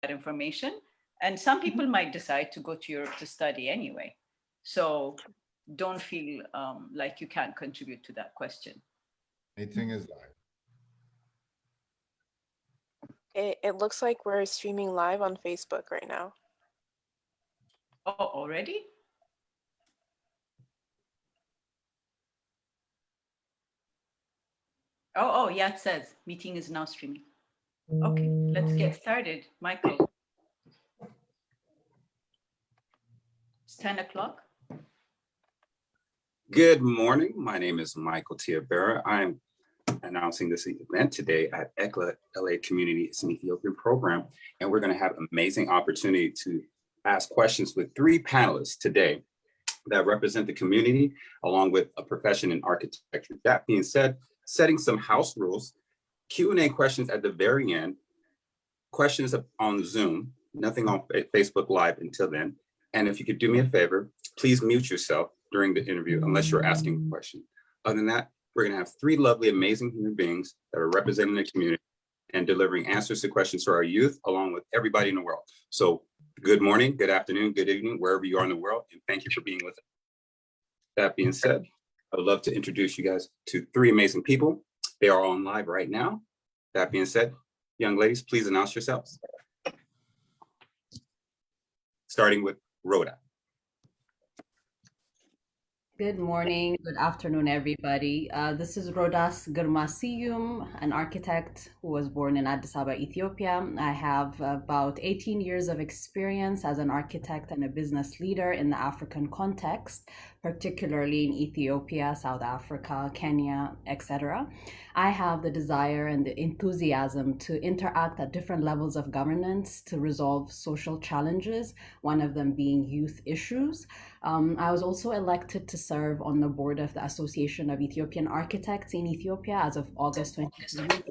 that information. And some people might decide to go to Europe to study anyway. So don't feel like you can't contribute to that question. Meeting is live. It looks like we're streaming live on Facebook right now. Oh, already? Oh, yeah, it says meeting is now streaming. Okay, let's get started. Michael. It's 10 o'clock. Good morning. My name is Michael Tiabera. I'm announcing this event today at ECLA LA Community. It's an Ethiopian program, and we're going to have an amazing opportunity to ask questions with 3 panelists today that represent the community, along with a profession in architecture. That being said, setting some house rules, Q&A questions at the very end, questions on Zoom, nothing on Facebook Live until then. And if you could do me a favor, please mute yourself during the interview unless you're asking a question. Other than that, we're going to have 3 lovely, amazing human beings that are representing the community and delivering answers to questions for our youth, along with everybody in the world. So good morning, good afternoon, good evening, wherever you are in the world, and thank you for being with us. That being said, I would love to introduce you guys to 3 amazing people. They are on live right now. That being said, young ladies, please announce yourselves. Starting with Rhoda. Good morning, good afternoon, everybody. This is Rodas Girmasiyum, an architect who was born in Addis Ababa, Ethiopia. I have about 18 years of experience as an architect and a business leader in the African context, particularly in Ethiopia, South Africa, Kenya, etc. I have the desire and the enthusiasm to interact at different levels of governance to resolve social challenges, one of them being youth issues. I was also elected to serve on the board of the Association of Ethiopian Architects in Ethiopia as of August 2020.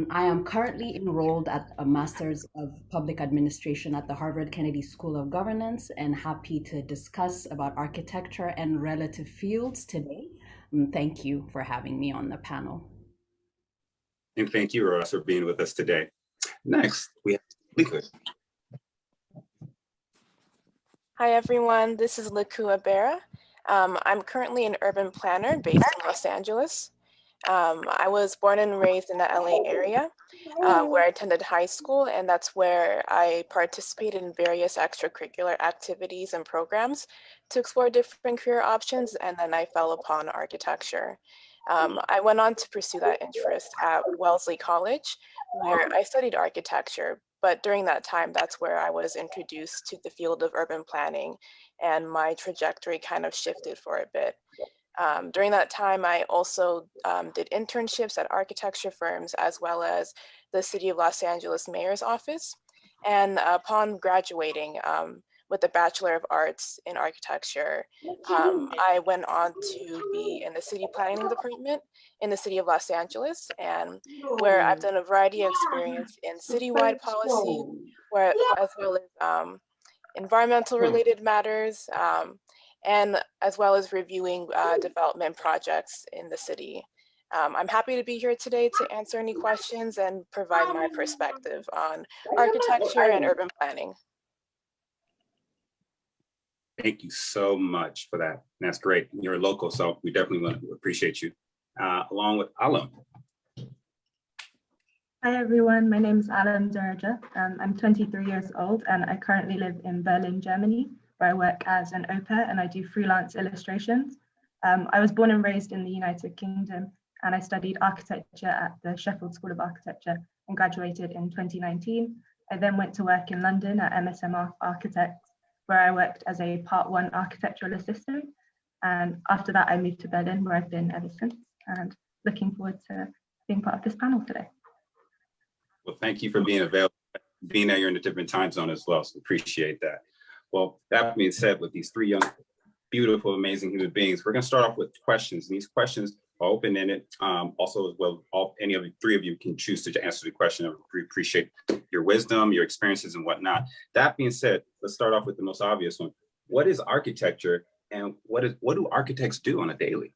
I am currently enrolled at a Master's of Public Administration at the Harvard Kennedy School of Governance, and happy to discuss about architecture and relative fields today. Thank you for having me on the panel. And thank you, Ross, for being with us today. Next, we have Liku. Hi, everyone. This is Liku Abera. I'm currently an urban planner based in Los Angeles. I was born and raised in the LA area, where I attended high school, and that's where I participated in various extracurricular activities and programs to explore different career options, and then I fell upon architecture. I went on to pursue that interest at Wellesley College, where I studied architecture, but during that time, that's where I was introduced to the field of urban planning, and my trajectory kind of shifted for a bit. During that time, I also did internships at architecture firms, as well as the City of Los Angeles Mayor's Office. And upon graduating with a Bachelor of Arts in Architecture, I went on to be in the City Planning Department in the City of Los Angeles, and where I've done a variety of experience in citywide policy, where, as well as environmental related matters, and as well as reviewing development projects in the city. I'm happy to be here today to answer any questions and provide my perspective on architecture and urban planning. Thank you so much for that. That's great. You're a local, so we definitely want to appreciate you. Along with Alam. Hi everyone, my name is Alam Daraja. I'm 23 years old and I currently live in Berlin, Germany, where I work as an au pair and I do freelance illustrations. I was born and raised in the United Kingdom, and I studied architecture at the Sheffield School of Architecture and graduated in 2019. I then went to work in London at MSM Architects, where I worked as a Part 1 architectural assistant. And after that, I moved to Berlin, where I've been ever since, and looking forward to being part of this panel today. Well, thank you for being available, being that you're in a different time zone as well, so appreciate that. Well, that being said, with these 3 young, beautiful, amazing human beings, we're gonna start off with questions. And these questions are open-ended. Also, as well, any of the 3 of you can choose to answer the question. I appreciate your wisdom, your experiences and whatnot. That being said, let's start off with the most obvious one. What is architecture, and what do architects do on a daily?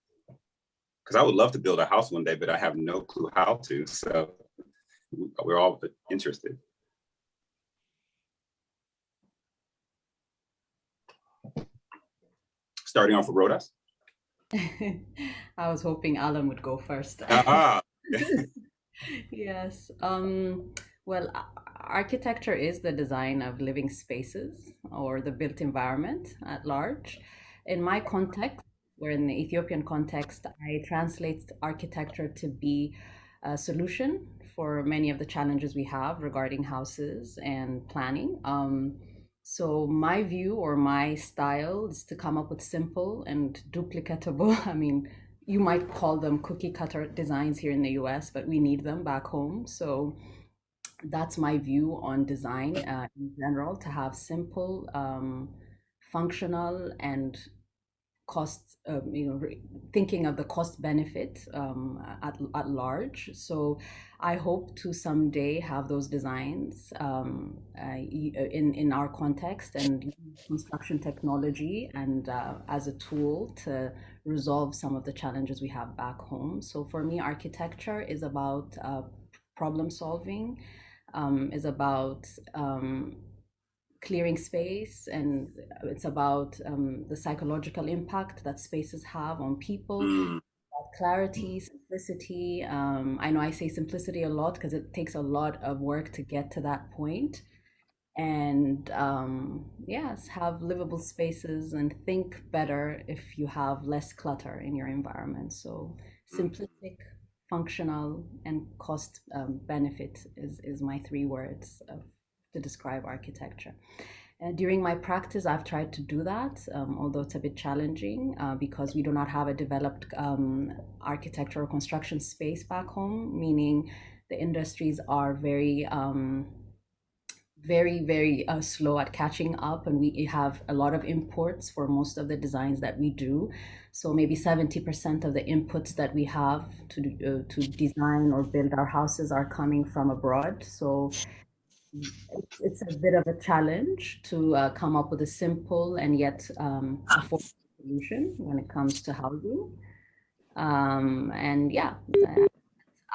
Because I would love to build a house one day, but I have no clue how to, so we're all interested. starting off with Rodas? I was hoping Alan would go first. Ah, Yes. Well, architecture is the design of living spaces or the built environment at large. In my context, or in the Ethiopian context, I translate architecture to be a solution for many of the challenges we have regarding houses and planning. So my view or my style is to come up with simple and duplicatable, I mean, you might call them cookie cutter designs here in the US, but we need them back home. So that's my view on design in general, to have simple, functional, and cost, thinking of the cost benefit at large. So I hope to someday have those designs in our context and use construction technology and as a tool to resolve some of the challenges we have back home. So for me, architecture is about problem solving, is about clearing space, and it's about the psychological impact that spaces have on people, mm, clarity, simplicity. I know I say simplicity a lot because it takes a lot of work to get to that point. And yes, have livable spaces and think better if you have less clutter in your environment. So simplistic, functional, and cost benefit is my three words to describe architecture. During my practice, I've tried to do that, although it's a bit challenging because we do not have a developed architecture or construction space back home, meaning the industries are very, very slow at catching up, and we have a lot of imports for most of the designs that we do. So maybe 70% of the inputs that we have to design or build our houses are coming from abroad. So it's a bit of a challenge to come up with a simple and yet affordable solution when it comes to housing. And yeah,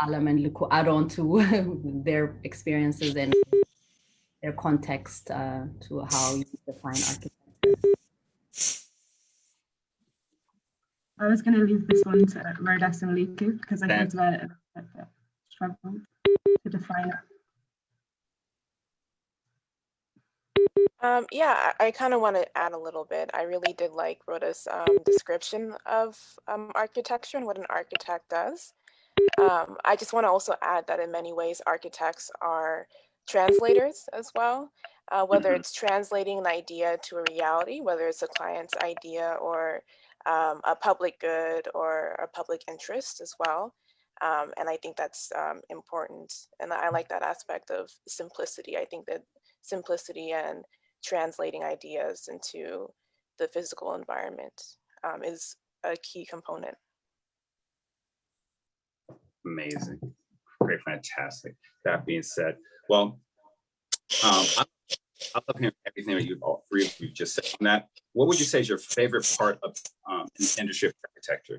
Alam and Luku add on to their experiences and their context to how you define architecture. I was going to leave this one to Rodas and Liku because I think that struggled to define it. Yeah, I kind of want to add a little bit. I really did like Rhoda's description of architecture and what an architect does. I just want to also add that in many ways, architects are translators as well, whether it's translating an idea to a reality, whether it's a client's idea or a public good or a public interest as well. And I think that's important. And I like that aspect of simplicity. I think that simplicity and translating ideas into the physical environment is a key component. amazing. Great, fantastic. That being said, well, I love hearing everything that all three of you just said on that. What would you say is your favorite part of the industry of architecture?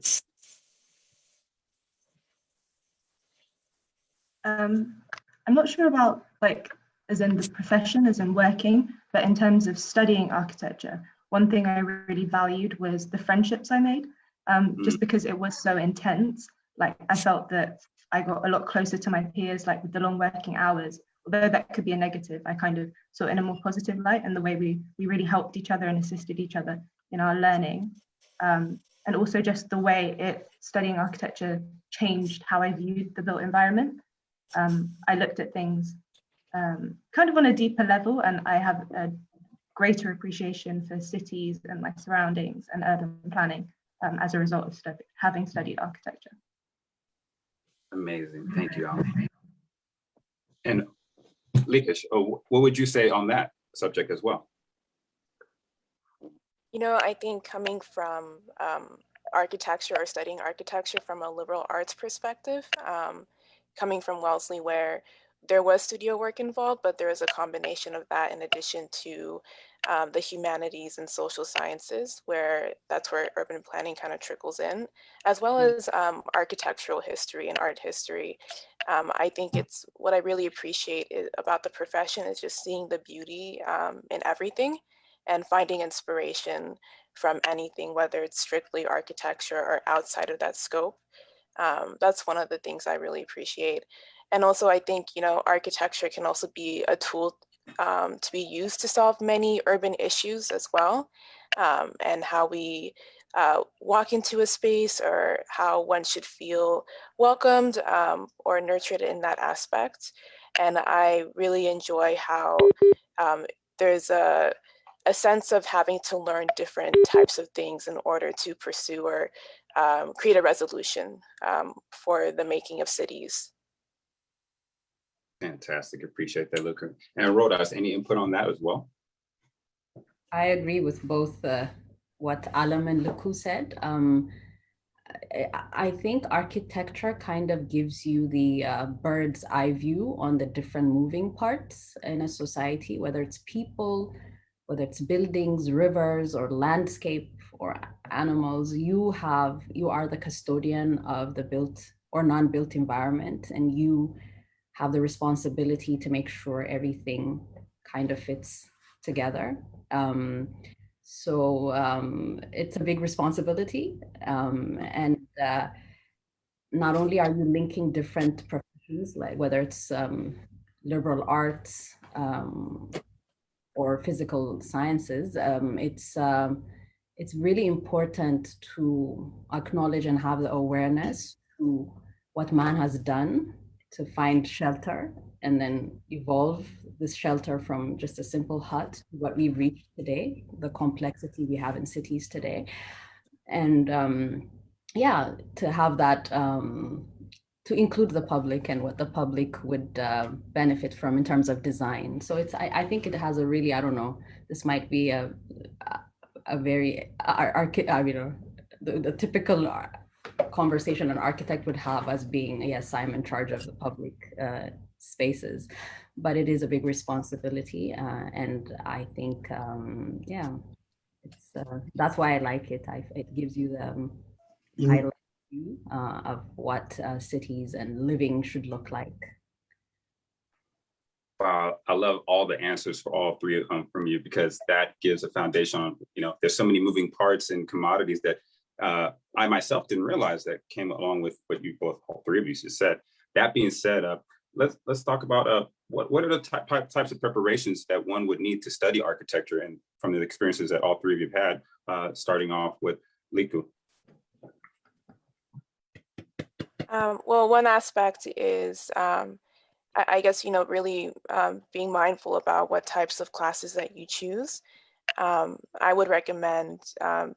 I'm not sure about like as in the profession, as in working, but in terms of studying architecture, one thing I really valued was the friendships I made, just because it was so intense. Like I felt that I got a lot closer to my peers, like with the long working hours, although that could be a negative, I kind of saw it in a more positive light, and the way we really helped each other and assisted each other in our learning. And also just the way studying architecture changed how I viewed the built environment. I looked at things kind of on a deeper level, and I have a greater appreciation for cities and my surroundings and urban planning as a result of having studied architecture. Amazing, thank you, Alan. And Likesh, what would you say on that subject as well? You know, I think coming from architecture or studying architecture from a liberal arts perspective, coming from Wellesley where there was studio work involved, but there is a combination of that in addition to the humanities and social sciences, that's where urban planning kind of trickles in, as well as architectural history and art history. I think it's what I really appreciate about the profession is just seeing the beauty in everything and finding inspiration from anything, whether it's strictly architecture or outside of that scope. That's one of the things I really appreciate. And also I think, you know, architecture can also be a tool to be used to solve many urban issues as well, and how we walk into a space, or how one should feel welcomed or nurtured in that aspect. And I really enjoy how there's a sense of having to learn different types of things in order to pursue or create a resolution for the making of cities. Fantastic. Appreciate that, Luca. And Rodas, any input on that as well? I agree with both what Alam and Luku said. I think architecture kind of gives you the bird's eye view on the different moving parts in a society, whether it's people, whether it's buildings, rivers, or landscape, or animals. You are the custodian of the built or non-built environment, and you have the responsibility to make sure everything kind of fits together. So it's a big responsibility. And not only are you linking different professions, like whether it's liberal arts or physical sciences, it's really important to acknowledge and have the awareness to what man has done to find shelter, and then evolve this shelter from just a simple hut to what we've reached today, the complexity we have in cities today. And yeah, to have that, to include the public and what the public would benefit from in terms of design. So I think it has a really, I don't know, this might be a very, the typical conversation an architect would have as being, yes, I'm in charge of the public spaces, but it is a big responsibility. And I think, yeah, it's that's why I like it. It gives you the highlight view of what cities and living should look like. Wow, I love all the answers for all three from you, because that gives a foundation on, you know, there's so many moving parts and commodities that I myself didn't realize that came along with what you both, all three of you just said. That being said, let's talk about what are the types of preparations that one would need to study architecture, and from the experiences that all three of you have had, starting off with Liku. Well, one aspect is, I guess, you know, really being mindful about what types of classes that you choose. I would recommend,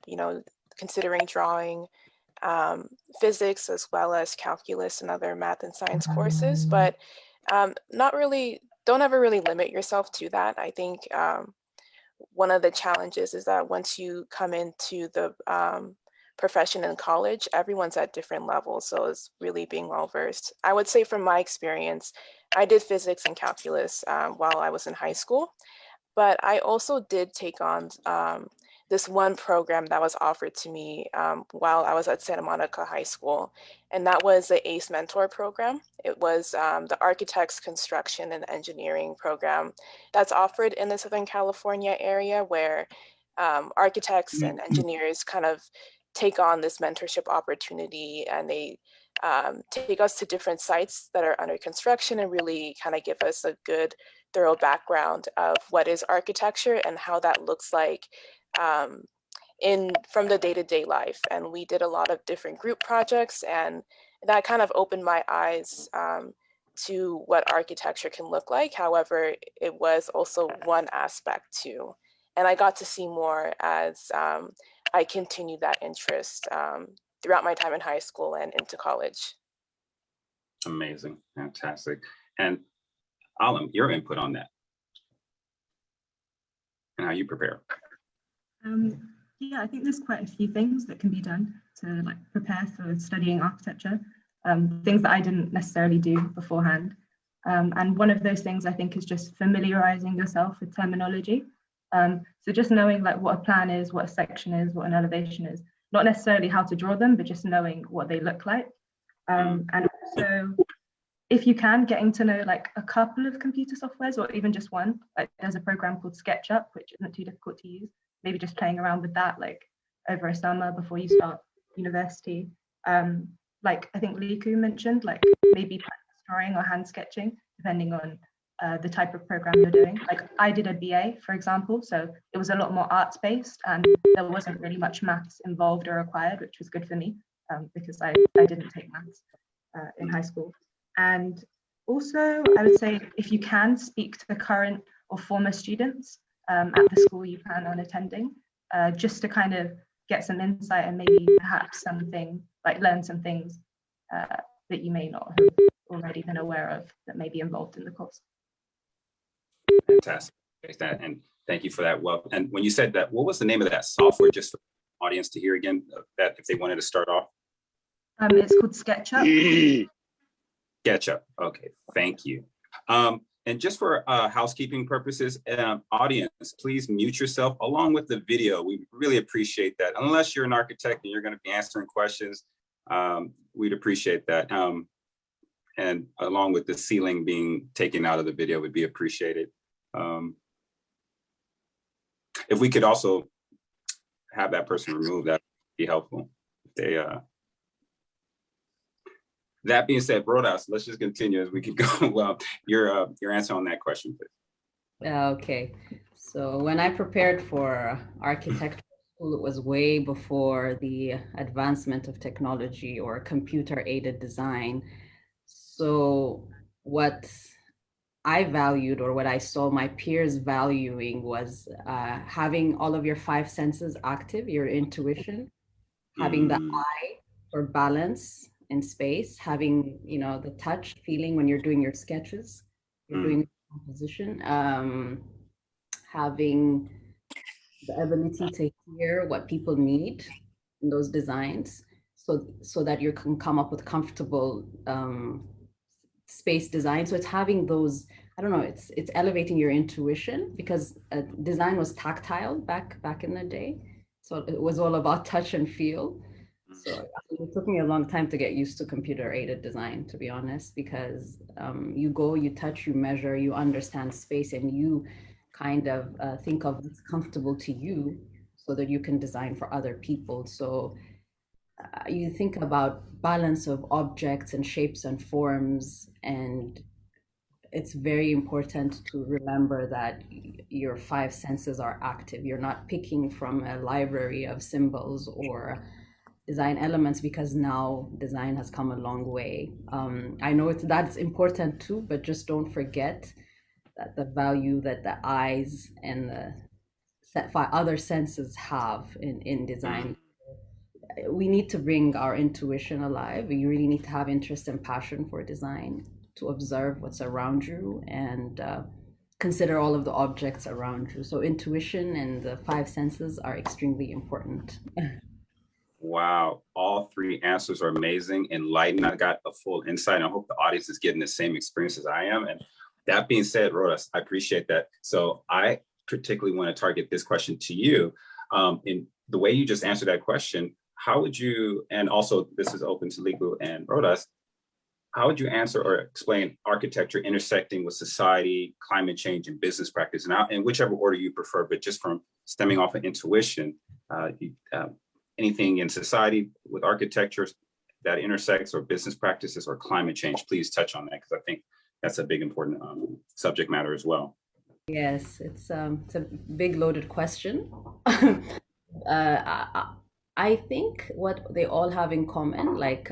you know, considering drawing, physics, as well as calculus and other math and science courses, but don't ever really limit yourself to that. I think one of the challenges is that once you come into the profession in college, everyone's at different levels. So it's really being well versed. I would say from my experience, I did physics and calculus while I was in high school, but I also did take on this one program that was offered to me while I was at Santa Monica High School, and that was the ACE Mentor program. It was the Architects, Construction, and Engineering program that's offered in the Southern California area, where architects and engineers kind of take on this mentorship opportunity, and they take us to different sites that are under construction and really kind of give us a good, thorough background of what is architecture and how that looks like from the day-to-day life. And we did a lot of different group projects, and that kind of opened my eyes to what architecture can look like. However, it was also one aspect too. And I got to see more as I continued that interest throughout my time in high school and into college. Amazing, fantastic. And Alam, your input on that and how you prepare. Yeah, I think there's quite a few things that can be done to like prepare for studying architecture, things that I didn't necessarily do beforehand. And one of those things I think is just familiarizing yourself with terminology. So just knowing like what a plan is, what a section is, what an elevation is, not necessarily how to draw them, but just knowing what they look like. And also, if you can, getting to know like a couple of computer softwares, or even just one. Like there's a program called SketchUp, which isn't too difficult to use. maybe just playing around with that, like over a summer before you start university. Like I think Liku mentioned, like maybe practice drawing or hand sketching, depending on the type of program you're doing. Like I did a BA, for example, so it was a lot more arts based and there wasn't really much maths involved or required, which was good for me because I didn't take maths in high school. And also, I would say if you can speak to the current or former students at the school you plan on attending, just to kind of get some insight and maybe perhaps something, like learn some things that you may not have already been aware of that may be involved in the course. Fantastic. And thank you for that. Well, and when you said that, what was the name of that software, just for the audience to hear again, that if they wanted to start off? It's called SketchUp. SketchUp. Okay, thank you. And just for housekeeping purposes, audience, please mute yourself along with the video. We really appreciate that. Unless you're an architect and you're going to be answering questions, we'd appreciate that. And along with the ceiling being taken out of the video would be appreciated. If we could also have that person removed, that would be helpful. They, that being said, Rodas, let's just continue as we can go. Well, your answer on that question, please. Okay, so when I prepared for architecture school, it was way before the advancement of technology or computer-aided design. So what I valued, or what I saw my peers valuing, was having all of your 5 senses active, your intuition, having the eye for balance in space, having, you know, the touch feeling when you're doing your sketches, you're doing composition, having the ability to hear what people need in those designs, so that you can come up with comfortable space design. So it's having those, I don't know, it's elevating your intuition, because design was tactile back in the day. So it was all about touch and feel. So it took me a long time to get used to computer-aided design, to be honest, because you go, you touch, you measure, you understand space, and you kind of think of what's comfortable to you so that you can design for other people. So you think about balance of objects and shapes and forms, and it's very important to remember that your 5 senses are active. You're not picking from a library of symbols or design elements, because now design has come a long way. I know that's important too, but just don't forget that the value that the eyes and the other senses have in design. We need to bring our intuition alive. You really need to have interest and passion for design, to observe what's around you and consider all of the objects around you. So intuition and the 5 senses are extremely important. Wow, all 3 answers are amazing, enlightening. I got a full insight. I hope the audience is getting the same experience as I am. And that being said, Rodas, I appreciate that. So I particularly want to target this question to you. In the way you just answered that question, how would you, and also this is open to Liku and Rodas, how would you answer or explain architecture intersecting with society, climate change, and business practice? And in whichever order you prefer, but just from stemming off of intuition, anything in society with architecture that intersects, or business practices, or climate change, please touch on that, because I think that's a big important subject matter as well. Yes, it's a big loaded question. I think what they all have in common, like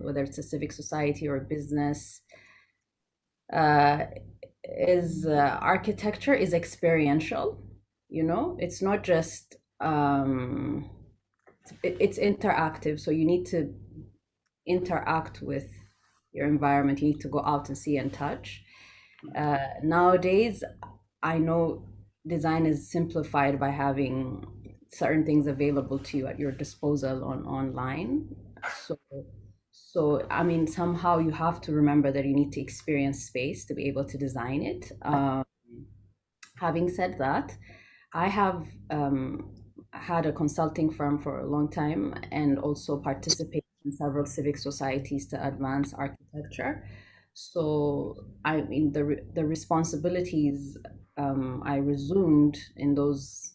whether it's a civic society or a business, is architecture is experiential. You know, it's not just it's interactive. So you need to interact with your environment. You need to go out and see and touch. Nowadays, I know design is simplified by having certain things available to you at your disposal online. So I mean, somehow you have to remember that you need to experience space to be able to design it. Having said that, I have had a consulting firm for a long time, and also participated in several civic societies to advance architecture. So I mean, the responsibilities I resumed in those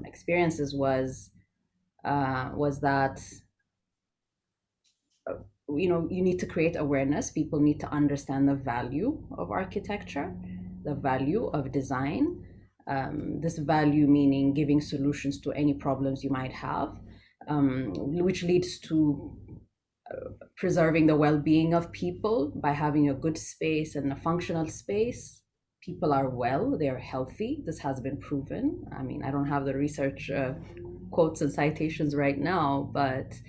experiences was that you need to create awareness. People need to understand the value of architecture, the value of design. This value meaning giving solutions to any problems you might have, which leads to preserving the well-being of people by having a good space and a functional space. People are well, they're healthy. This has been proven. I mean, I don't have the research quotes and citations right now, but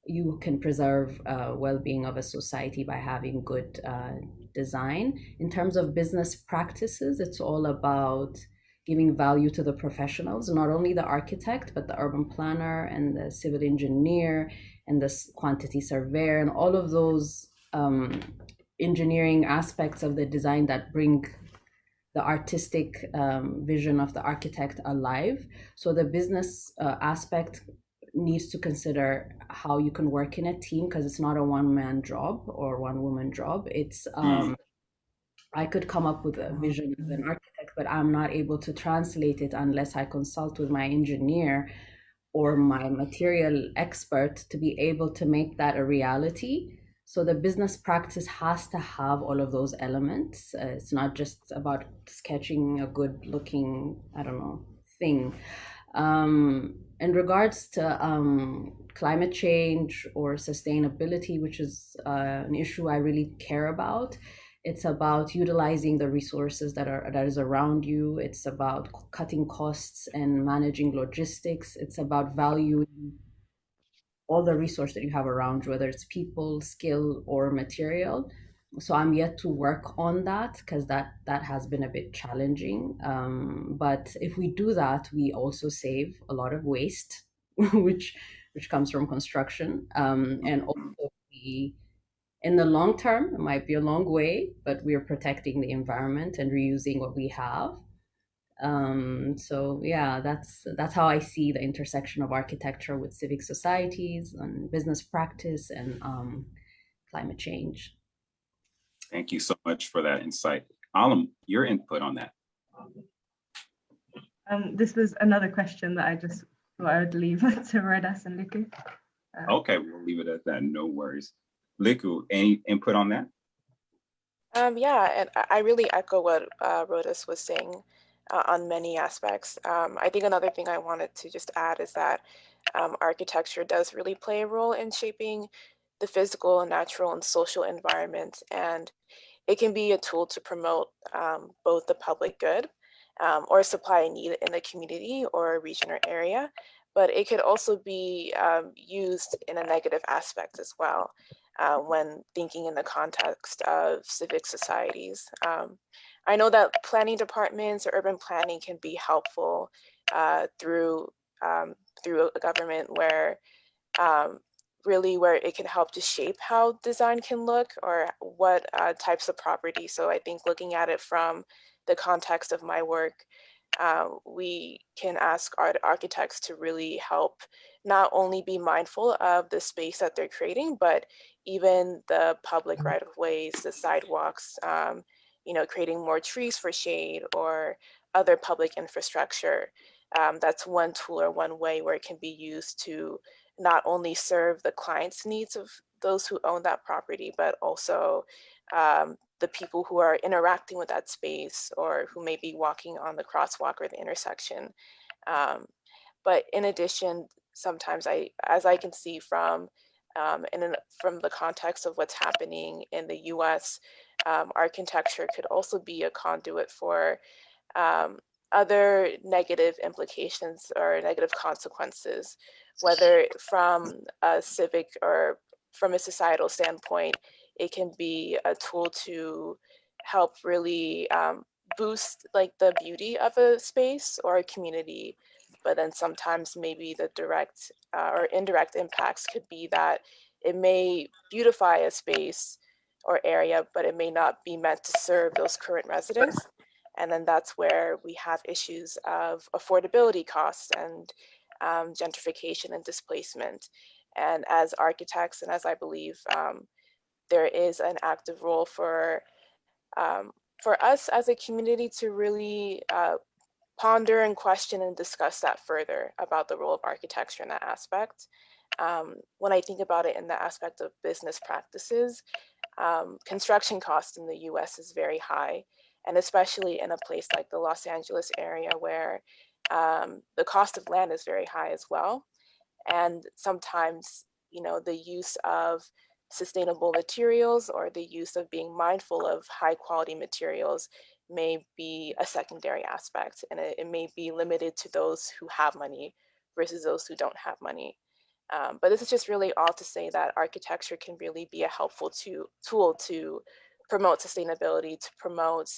you can preserve well-being of a society by having good design. In terms of business practices, it's all about giving value to the professionals, not only the architect, but the urban planner and the civil engineer and the quantity surveyor and all of those engineering aspects of the design that bring the artistic vision of the architect alive. So the business aspect needs to consider how you can work in a team, because it's not a one-man job or one-woman job. It's I could come up with a vision as an architect, but I'm not able to translate it unless I consult with my engineer or my material expert to be able to make that a reality. So the business practice has to have all of those elements. It's not just about sketching a good looking, I don't know, thing. In regards to climate change or sustainability, which is an issue I really care about, it's about utilizing the resources that is around you. It's about cutting costs and managing logistics. It's about valuing all the resource that you have around you, whether it's people, skill, or material. So I'm yet to work on that, because that has been a bit challenging. But if we do that, we also save a lot of waste, which comes from construction, and also in the long term, it might be a long way, but we're protecting the environment and reusing what we have. So yeah, that's how I see the intersection of architecture with civic societies and business practice and climate change. Thank you so much for that insight. Alam, your input on that. This was another question that I just thought I would leave to Rodas and Liku. Okay, we'll leave it at that. No worries. Liku, any input on that? Yeah, and I really echo what Rodas was saying on many aspects. I think another thing I wanted to just add is that architecture does really play a role in shaping the physical, natural, and social environment, and it can be a tool to promote both the public good or supply a need in the community or a region or area, but it could also be used in a negative aspect as well. When thinking in the context of civic societies. I know that planning departments or urban planning can be helpful through a government where really where it can help to shape how design can look or what types of property. So I think looking at it from the context of my work, we can ask architects to really help not only be mindful of the space that they're creating, but even the public right of ways, the sidewalks, creating more trees for shade or other public infrastructure. That's one tool or one way where it can be used to not only serve the client's needs of those who own that property, but also the people who are interacting with that space or who may be walking on the crosswalk or the intersection. But in addition, sometimes as I can see from the context of what's happening in the US, architecture could also be a conduit for other negative implications or negative consequences, whether from a civic or from a societal standpoint. It can be a tool to help really boost like the beauty of a space or a community, but then sometimes maybe the direct or indirect impacts could be that it may beautify a space or area, but it may not be meant to serve those current residents. And then that's where we have issues of affordability costs and gentrification and displacement. And as architects, and as I believe there is an active role for for us as a community to really ponder and question and discuss that further about the role of architecture in that aspect. When I think about it in the aspect of business practices, construction costs in the US is very high, and especially in a place like the Los Angeles area where the cost of land is very high as well. And sometimes, you know, the use of sustainable materials or the use of being mindful of high quality materials may be a secondary aspect, and it may be limited to those who have money versus those who don't have money. But this is just really all to say that architecture can really be a helpful tool to promote sustainability, to promote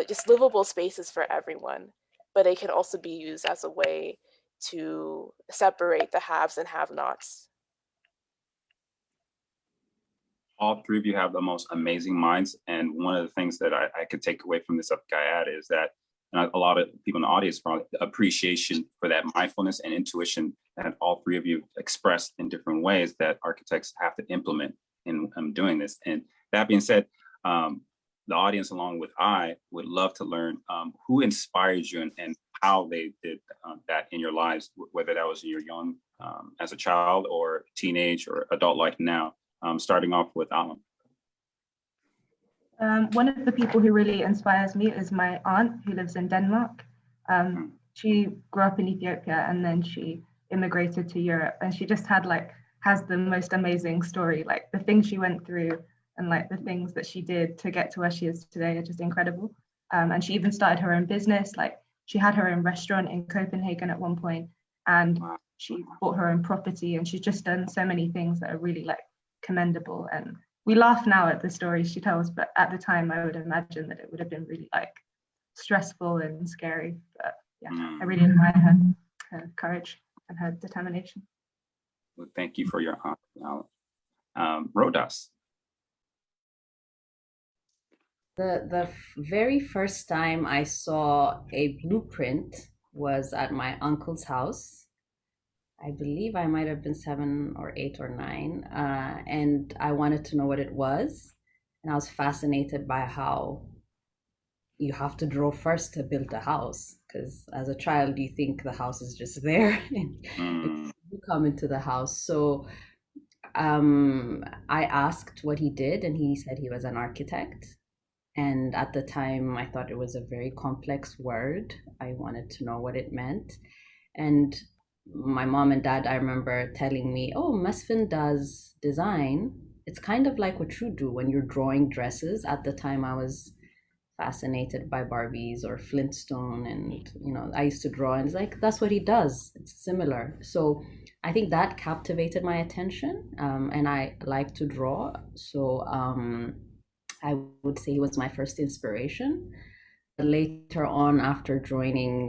just livable spaces for everyone. But it can also be used as a way to separate the haves and have-nots. All three of you have the most amazing minds. And one of the things that I could take away from this Guyad is that a lot of people in the audience probably appreciation for that mindfulness and intuition that all three of you expressed in different ways that architects have to implement in doing this. And that being said, the audience, along with I, would love to learn who inspired you and how they did that in your lives, whether that was your young as a child or teenage or adult life now. Starting off with Alan. One of the people who really inspires me is my aunt who lives in Denmark. She grew up in Ethiopia and then she immigrated to Europe, and she just has the most amazing story. Like the things she went through and like the things that she did to get to where she is today are just incredible. And she even started her own business. Like she had her own restaurant in Copenhagen at one point, and she bought her own property, and she's just done so many things that are really like commendable. And we laugh now at the stories she tells, but at the time I would imagine that it would have been really like stressful and scary. But yeah, I really admire her courage and her determination. Well, thank you for your honor, Rodas. The very first time I saw a blueprint was at my uncle's house. I believe I might have been 7 or 8 or 9, and I wanted to know what it was. And I was fascinated by how you have to draw first to build a house, because as a child, you think the house is just there and you come into the house. So I asked what he did, and he said he was an architect. And at the time, I thought it was a very complex word. I wanted to know what it meant. And my mom and dad, I remember telling me, oh, Mesfin does design. It's kind of like what you do when you're drawing dresses. At the time, I was fascinated by Barbies or Flintstone, and you know, I used to draw, and it's like, that's what he does. It's similar. So I think that captivated my attention, and I like to draw. So I would say he was my first inspiration. Later on, after joining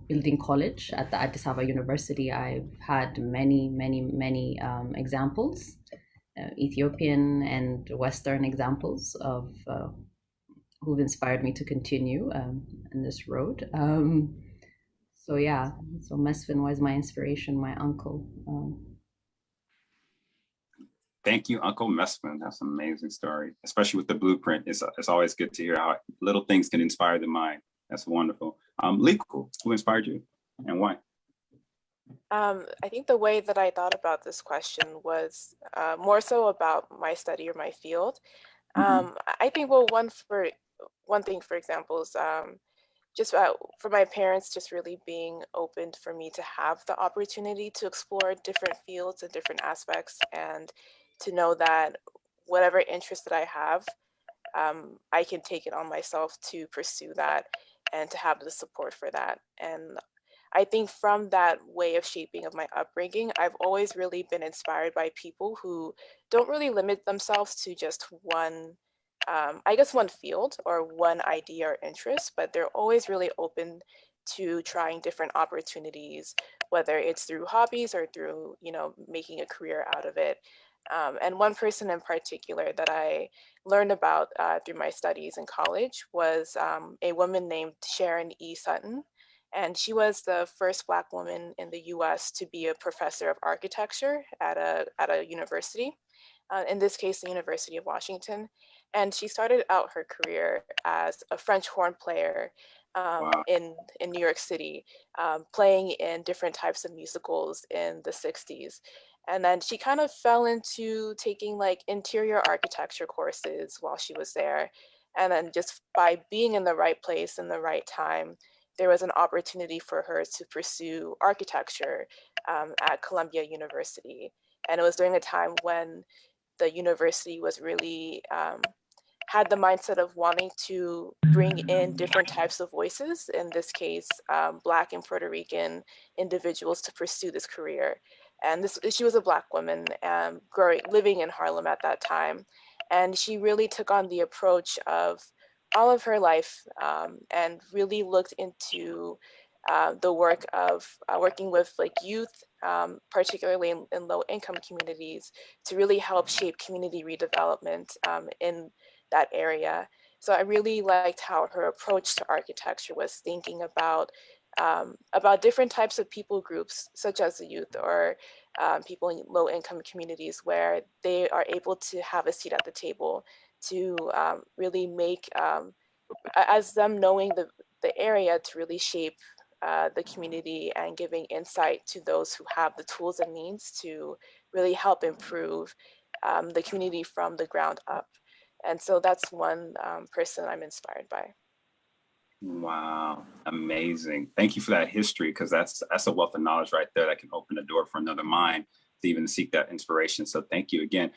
building college at the Addis Ababa University, I've had many examples, Ethiopian and Western examples of who've inspired me to continue in this road. So yeah, so Mesfin was my inspiration, my uncle. Thank you, Uncle Mesfin. That's an amazing story, especially with the blueprint. It's always good to hear how little things can inspire the mind. That's wonderful. Liku, who inspired you and why? I think the way that I thought about this question was more so about my study or my field. I think, well, one thing, for example, is just for my parents just really being open for me to have the opportunity to explore different fields and different aspects, and to know that whatever interest that I have, I can take it on myself to pursue that and to have the support for that. And I think from that way of shaping of my upbringing, I've always really been inspired by people who don't really limit themselves to just one, I guess one field or one idea or interest, but they're always really open to trying different opportunities, whether it's through hobbies or through, you know, making a career out of it. And one person in particular that I learned about through my studies in college was a woman named Sharon E. Sutton. And she was the first Black woman in the US to be a professor of architecture at a university, in this case, the University of Washington. And she started out her career as a French horn player in New York City, playing in different types of musicals in the 60s. And then she kind of fell into taking like interior architecture courses while she was there. And then just by being in the right place in the right time, there was an opportunity for her to pursue architecture at Columbia University. And it was during a time when the university was really had the mindset of wanting to bring in different types of voices, in this case, Black and Puerto Rican individuals to pursue this career. And she was a Black woman living in Harlem at that time. And she really took on the approach of all of her life and really looked into the work of working with like youth, particularly in low income communities, to really help shape community redevelopment in that area. So I really liked how her approach to architecture was thinking about different types of people groups, such as the youth or people in low income communities, where they are able to have a seat at the table to really make, as them knowing the area, to really shape the community and giving insight to those who have the tools and means to really help improve the community from the ground up. And so that's one person I'm inspired by. Wow, amazing. Thank you for that history, because that's a wealth of knowledge right there that can open the door for another mind to even seek that inspiration. So thank you again.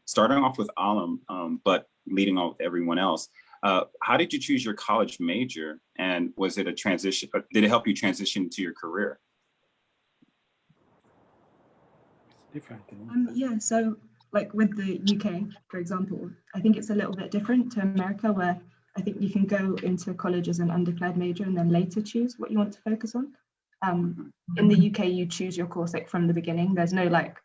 Starting off with Alam, but leading on with everyone else. How did you choose your college major, and was it a transition? Did it help you transition to your career? Yeah, so like with the UK, for example, I think it's a little bit different to America, where I think you can go into college as an undeclared major and then later choose what you want to focus on. In the UK, you choose your course like from the beginning. There's no like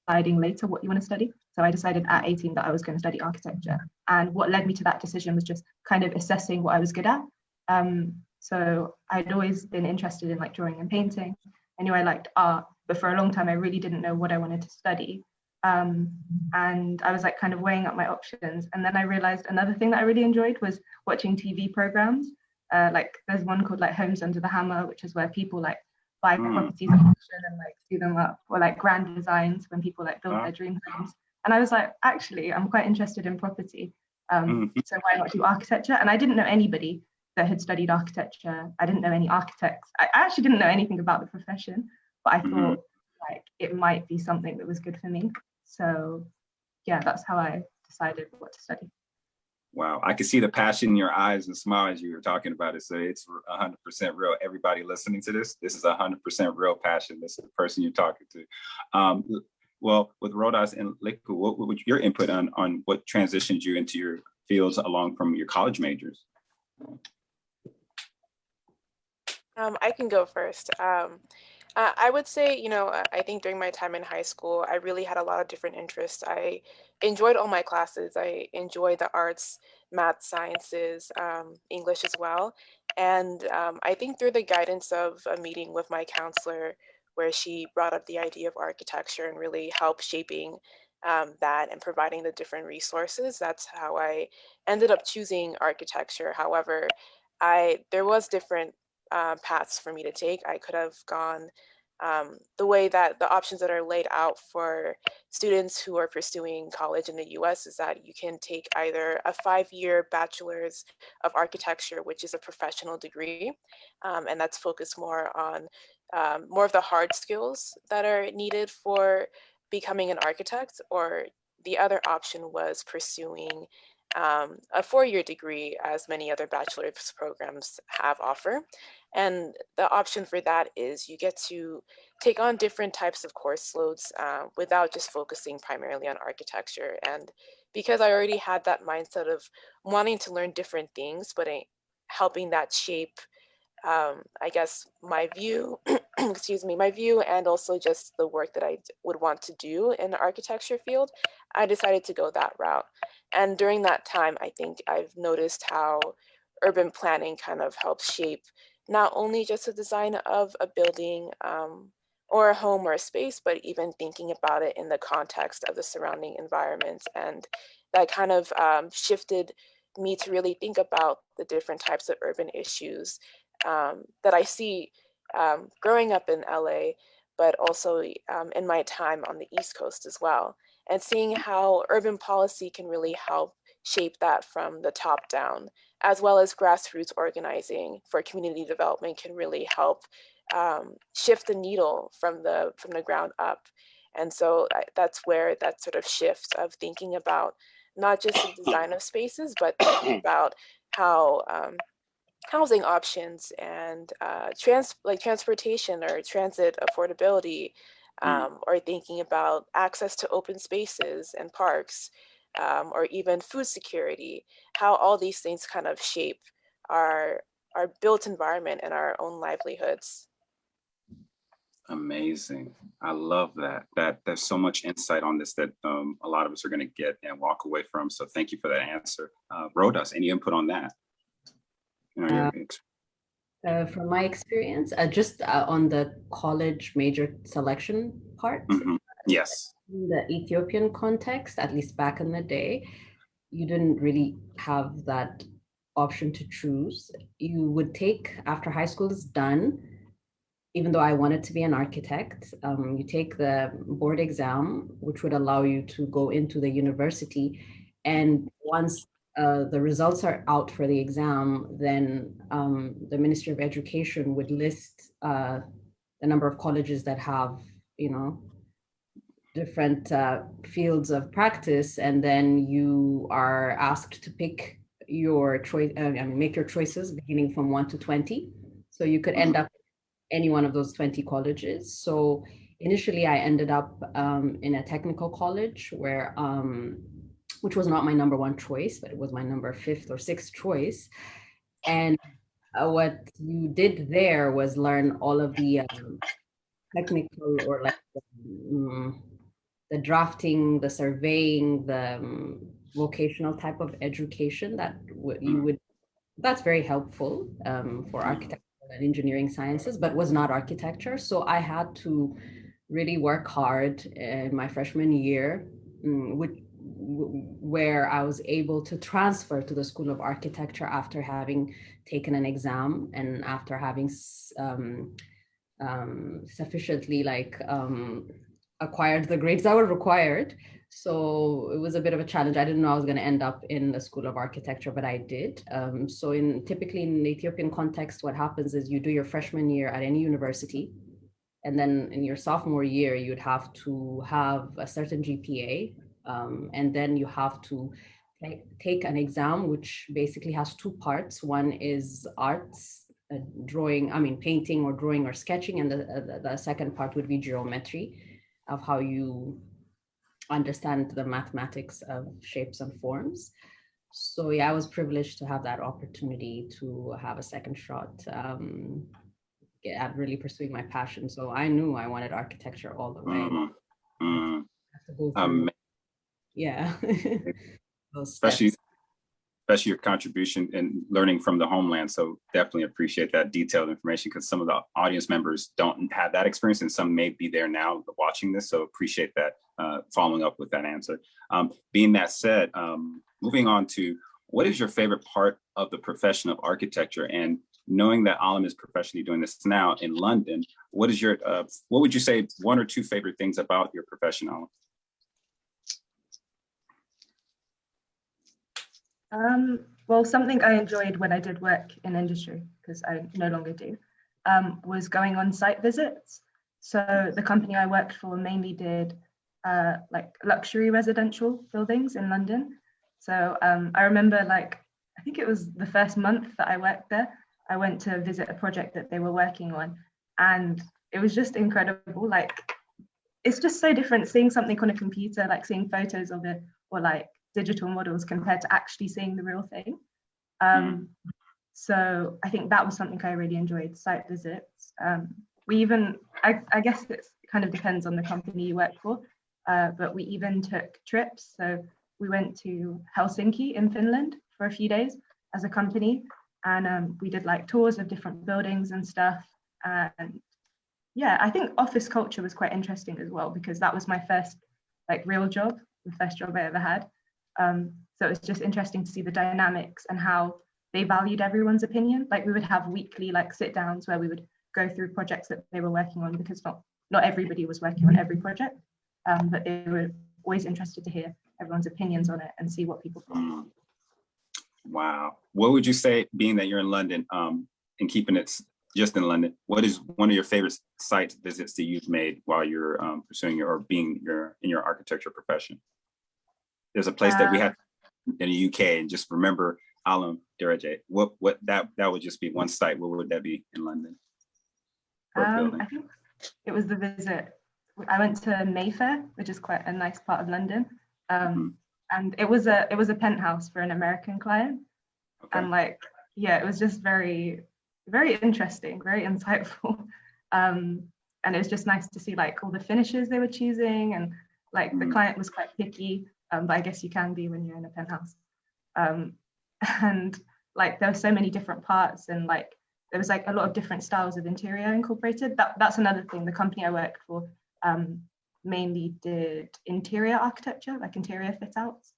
deciding later what you want to study. So I decided at 18 that I was going to study architecture. And what led me to that decision was just kind of assessing what I was good at. So I'd always been interested in like drawing and painting. I knew I liked art, but for a long time, I really didn't know what I wanted to study. And I was like kind of weighing up my options. And then I realized another thing that I really enjoyed was watching TV programs. Like there's one called like Homes Under the Hammer, which is where people like buy properties at auction and like do them up, or like grand designs when people like build their dream homes. And I was like, actually, I'm quite interested in property. So why not do architecture? And I didn't know anybody that had studied architecture. I didn't know any architects. I actually didn't know anything about the profession, but I thought like it might be something that was good for me. So yeah, that's how I decided what to study. Wow, I can see the passion in your eyes and smile as you were talking about it. So it's 100% real. Everybody listening to this is 100% real passion. This is the person you're talking to. Well, with Rodas and Liku, what would your input on what transitioned you into your fields along from your college majors? I can go first. I would say, you know, I think during my time in high school, I really had a lot of different interests. I enjoyed all my classes. I enjoyed the arts, math, sciences, English as well. And I think through the guidance of a meeting with my counselor, where she brought up the idea of architecture and really helped shaping that and providing the different resources, that's how I ended up choosing architecture. However, there was different paths for me to take. I could have gone the way that the options that are laid out for students who are pursuing college in the US is that you can take either a 5-year bachelor's of architecture, which is a professional degree, and that's focused more on more of the hard skills that are needed for becoming an architect, or the other option was pursuing a 4-year degree, as many other bachelor's programs have offer. And the option for that is you get to take on different types of course loads without just focusing primarily on architecture. And because I already had that mindset of wanting to learn different things, but helping that shape, I guess, my view, excuse me, my view, and also just the work that I would want to do in the architecture field, I decided to go that route. And during that time, I think I've noticed how urban planning kind of helps shape not only just the design of a building, or a home or a space, but even thinking about it in the context of the surrounding environment. And that kind of shifted me to really think about the different types of urban issues that I see growing up in LA, but also in my time on the East Coast as well, and seeing how urban policy can really help shape that from the top down, as well as grassroots organizing for community development can really help shift the needle from the ground up. And so that's where that sort of shift of thinking about not just the design of spaces, but thinking about how housing options and transportation or transit affordability, or thinking about access to open spaces and parks, or even food security, how all these things kind of shape our built environment and our own livelihoods. Amazing. I love that. There's so much insight on this that a lot of us are going to get and walk away from. So thank you for that answer. Rodas, any input on that? From my experience, just on the college major selection part, yes, in the Ethiopian context, at least back in the day, you didn't really have that option to choose. You would take, after high school is done, even though I wanted to be an architect, you take the board exam, which would allow you to go into the university. And once the results are out for the exam, then the Ministry of Education would list the number of colleges that have, different fields of practice, and then you are asked to pick your choice, make your choices beginning from 1 to 20. So you could end up any one of those 20 colleges. So initially I ended up in a technical college where, which was not my number one choice, but it was my number 5th or 6th choice. And what you did there was learn all of the technical, or like the drafting, the surveying, the vocational type of education that that's very helpful for architecture and engineering sciences, but was not architecture. So I had to really work hard in my freshman year, where I was able to transfer to the School of Architecture after having taken an exam and after having sufficiently acquired the grades that were required. So it was a bit of a challenge. I didn't know I was going to end up in the School of Architecture, but I did. So typically in the Ethiopian context, what happens is you do your freshman year at any university, and then in your sophomore year, you'd have to have a certain GPA, and then you have to take an exam, which basically has 2 parts. One is arts, painting or drawing or sketching, and the second part would be geometry, of how you understand the mathematics of shapes and forms. So yeah, I was privileged to have that opportunity to have a second shot at really pursuing my passion. So I knew I wanted architecture all the way. Yeah. Especially your contribution in learning from the homeland. So definitely appreciate that detailed information, because some of the audience members don't have that experience and some may be there now watching this. So appreciate that, following up with that answer. Being that said, moving on to, what is your favorite part of the profession of architecture? And knowing that Alim is professionally doing this now in London, what would you say 1 or 2 favorite things about your profession, Alim? Well, something I enjoyed when I did work in industry, because I no longer do, was going on site visits. So the company I worked for mainly did luxury residential buildings in London. So I remember, I think it was the first month that I worked there, I went to visit a project that they were working on, and it was just incredible. It's just so different seeing something on a computer, seeing photos of it, or digital models, compared to actually seeing the real thing. So I think that was something I really enjoyed, site visits. I guess it kind of depends on the company you work for, but we even took trips. So we went to Helsinki in Finland for a few days as a company, and we did tours of different buildings and stuff. And yeah, I think office culture was quite interesting as well, because that was my first like real job, the first job I ever had. So it's just interesting to see the dynamics and how they valued everyone's opinion. Like we would have weekly like sit downs where we would go through projects that they were working on, because not everybody was working on every project, but they were always interested to hear everyone's opinions on it and see what people thought. Wow. What would you say, being that you're in London, and keeping it just in London, what is one of your favorite site visits that you've made while you're pursuing your, or being in your architecture profession? There's a place that we had in the UK, and just remember Alam Daraje. What that would just be one site. What would that be in London? I think it was the visit. I went to Mayfair, which is quite a nice part of London. And it was a penthouse for an American client. Okay. And like, yeah, it was just very, very interesting, very insightful. And it was just nice to see like all the finishes they were choosing, and like the client was quite picky, but I guess you can be when you're in a penthouse. And like there were so many different parts, and like there was like a lot of different styles of interior incorporated. That's another thing. The company I worked for mainly did interior architecture, like interior fit outs.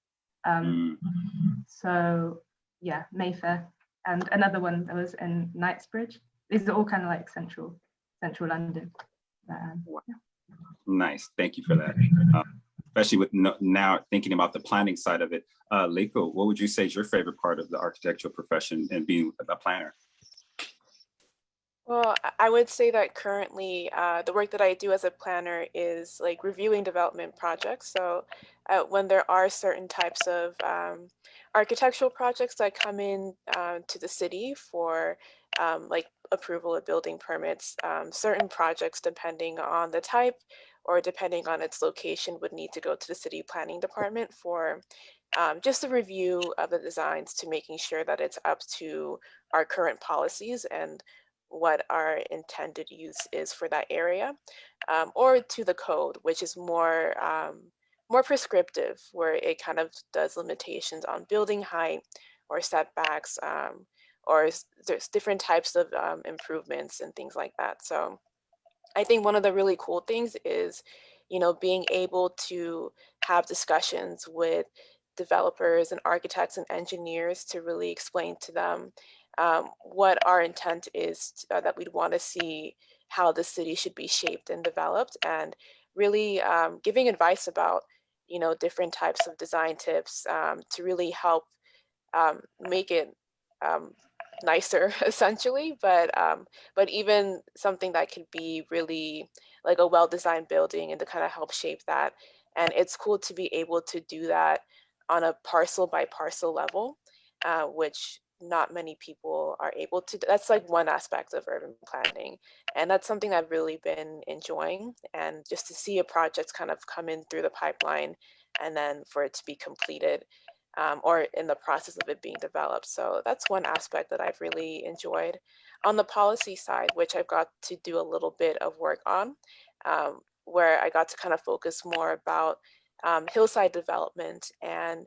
So yeah, Mayfair, and another one that was in Knightsbridge. These are all kind of like central London. Yeah. Nice, thank you for that. Especially with now thinking about the planning side of it. Liko, what would you say is your favorite part of the architectural profession and being a planner? Well, I would say that currently the work that I do as a planner is like reviewing development projects. So when there are certain types of architectural projects that come in to the city for like approval of building permits, certain projects, depending on the type or depending on its location, would need to go to the city planning department for just a review of the designs to making sure that it's up to our current policies and what our intended use is for that area, or to the code, which is more prescriptive, where it kind of does limitations on building height or setbacks, or there's different types of improvements and things like that. So I think one of the really cool things is, being able to have discussions with developers and architects and engineers to really explain to them what our intent is, that we'd want to see how the city should be shaped and developed, and really giving advice about different types of design tips to really help make it nicer essentially, but even something that could be really like a well-designed building, and to kind of help shape that. And it's cool to be able to do that on a parcel by parcel level, which not many people are able to. That's like one aspect of urban planning, and that's something I've really been enjoying. And just to see a project kind of come in through the pipeline and then for it to be completed, or in the process of it being developed. So that's one aspect that I've really enjoyed. On the policy side, which I've got to do a little bit of work on, where I got to kind of focus more about hillside development, and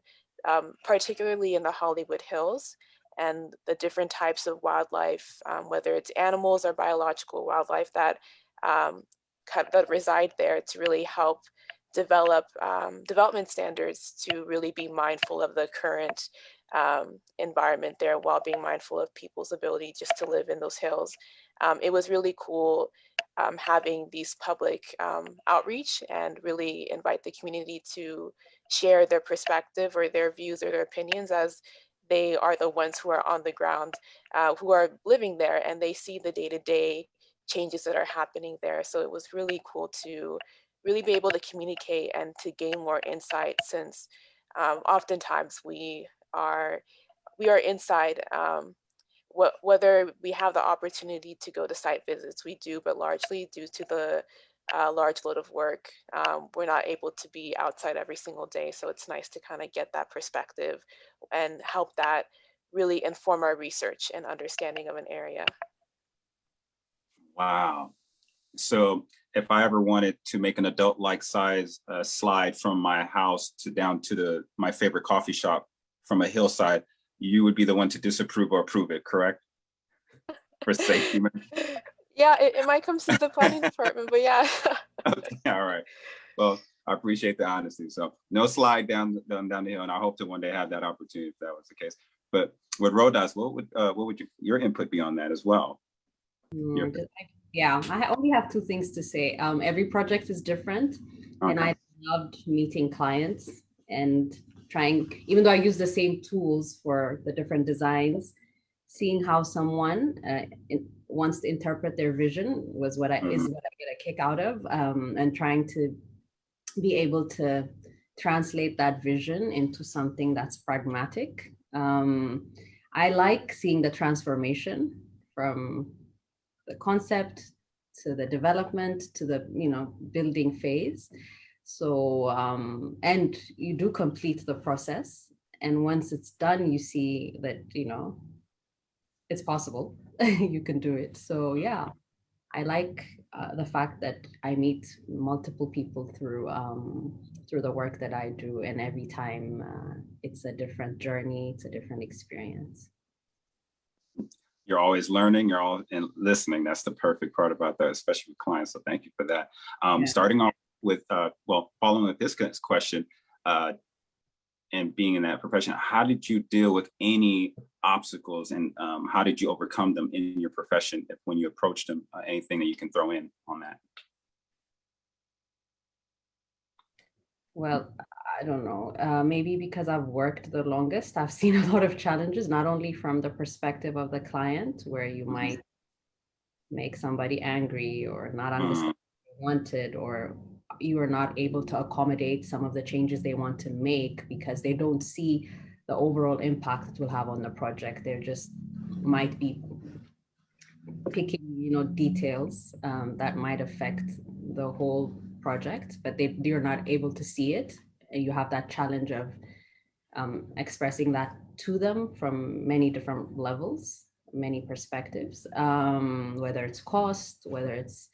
particularly in the Hollywood Hills, and the different types of wildlife, whether it's animals or biological wildlife that reside there, to really help develop development standards to really be mindful of the current environment there, while being mindful of people's ability just to live in those hills. It was really cool having these public outreach and really invite the community to share their perspective or their views or their opinions, as they are the ones who are on the ground, who are living there, and they see the day-to-day changes that are happening there. So it was really cool to really be able to communicate and to gain more insight, since oftentimes we are inside. Whether we have the opportunity to go to site visits, we do, but largely due to the large load of work, we're not able to be outside every single day. So it's nice to kind of get that perspective and help that really inform our research and understanding of an area. Wow. So if I ever wanted to make an adult-like size slide from my house to down to my favorite coffee shop from a hillside, you would be the one to disapprove or approve it, correct? For safety. Yeah, it might come through the planning department, but yeah. Okay, all right. Well, I appreciate the honesty. So no slide down the hill, and I hope to one day have that opportunity if that was the case. But with Rodas, what would your input be on that as well? Your- Yeah, I only have two things to say. Every project is different, and Okay. I loved meeting clients and trying, even though I use the same tools for the different designs, seeing how someone wants to interpret their vision was what I is what I get a kick out of, and trying to be able to translate that vision into something that's pragmatic. I like seeing the transformation from the concept to the development to the building phase. So and you do complete the process, and once it's done you see that it's possible. You can do it. So yeah, I like the fact that I meet multiple people through the work that I do, and every time it's a different journey, it's a different experience. You're always learning, you're all and listening. That's the perfect part about that, especially with clients. So thank you for that. Yeah. Starting off with, following with this question, and being in that profession, how did you deal with any obstacles, and how did you overcome them in your profession when you approached them? Anything that you can throw in on that? Well, I don't know. Maybe because I've worked the longest, I've seen a lot of challenges, not only from the perspective of the client, where you might make somebody angry or not understand what they wanted, or you are not able to accommodate some of the changes they want to make because they don't see the overall impact it will have on the project. They're just might be picking, details that might affect the whole project, but you're not able to see it. And you have that challenge of expressing that to them from many different levels, many perspectives, whether it's cost, whether it's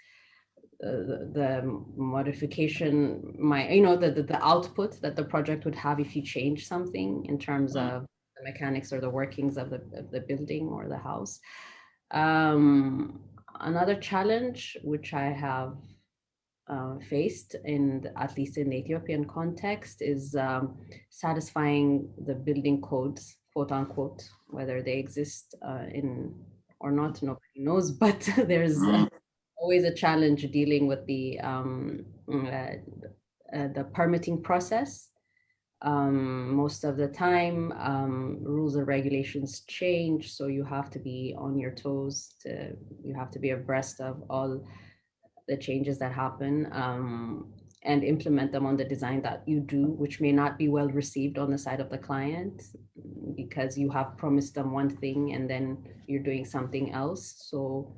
the modification, the output that the project would have if you change something in terms of the mechanics or the workings of the building or the house. Another challenge which I have faced, at least in the Ethiopian context, is satisfying the building codes, quote unquote, whether they exist in or not, nobody knows, but there's always a challenge dealing with the permitting process. Most of the time, rules and regulations change, so you have to be on your toes. You have to be abreast of all the changes that happen, and implement them on the design that you do, which may not be well received on the side of the client because you have promised them one thing and then you're doing something else. So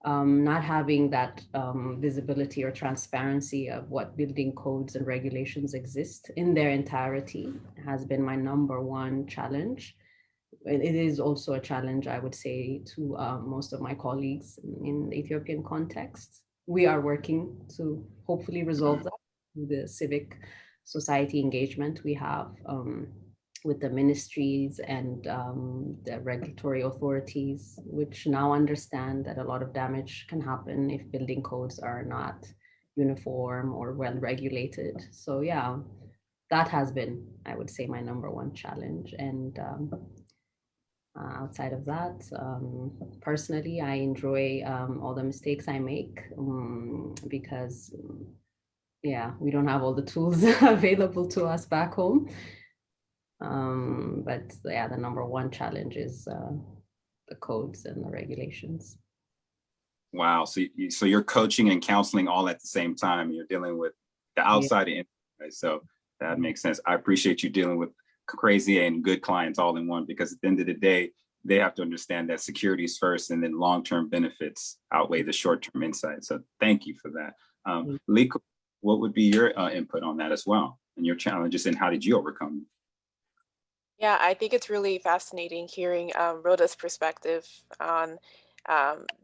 not having that visibility or transparency of what building codes and regulations exist in their entirety has been my number one challenge. It is also a challenge, I would say, to most of my colleagues in the Ethiopian context. We are working to hopefully resolve that through the civic society engagement we have with the ministries and the regulatory authorities, which now understand that a lot of damage can happen if building codes are not uniform or well regulated. So yeah, that has been, I would say, my number one challenge. And outside of that, personally, I enjoy all the mistakes I make because, yeah, we don't have all the tools available to us back home. But yeah, the number one challenge is the codes and the regulations. Wow. So you're coaching and counseling all at the same time. You're dealing with the outside and inside. So that makes sense. I appreciate you dealing with crazy and good clients all in one, because at the end of the day, they have to understand that security is first and then long-term benefits outweigh the short-term insight. So thank you for that. Liko, what would be your input on that as well, and your challenges, and how did you overcome them? Yeah, I think it's really fascinating hearing Rhoda's perspective on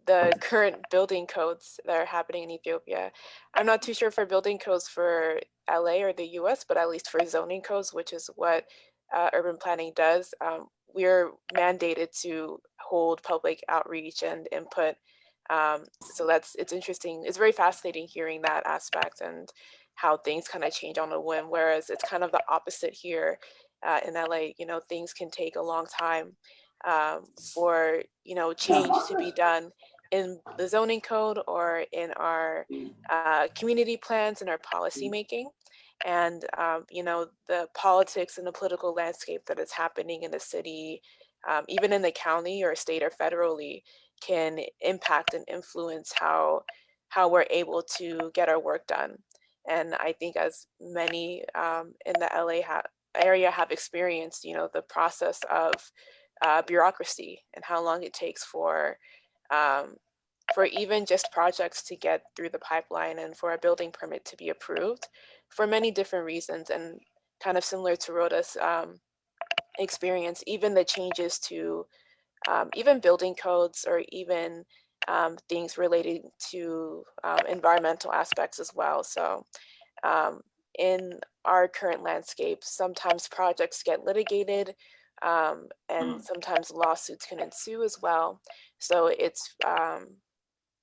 the current building codes that are happening in Ethiopia. I'm not too sure for building codes for LA or the US, but at least for zoning codes, which is what urban planning does, we're mandated to hold public outreach and input So it's interesting. It's very fascinating hearing that aspect and how things kind of change on a whim, whereas it's kind of the opposite here in LA. You know, things can take a long time for, you know, change to be done in the zoning code or in our community plans and our policy making. And, you know, the politics and the political landscape that is happening in the city, even in the county or state or federally, can impact and influence how we're able to get our work done. And I think as many in the LA area have experienced, you know, the process of bureaucracy and how long it takes for even just projects to get through the pipeline and for a building permit to be approved for many different reasons. And kind of similar to Rhoda's experience, even the changes to even building codes or even things related to environmental aspects as well. So in our current landscape, sometimes projects get litigated and sometimes lawsuits can ensue as well. So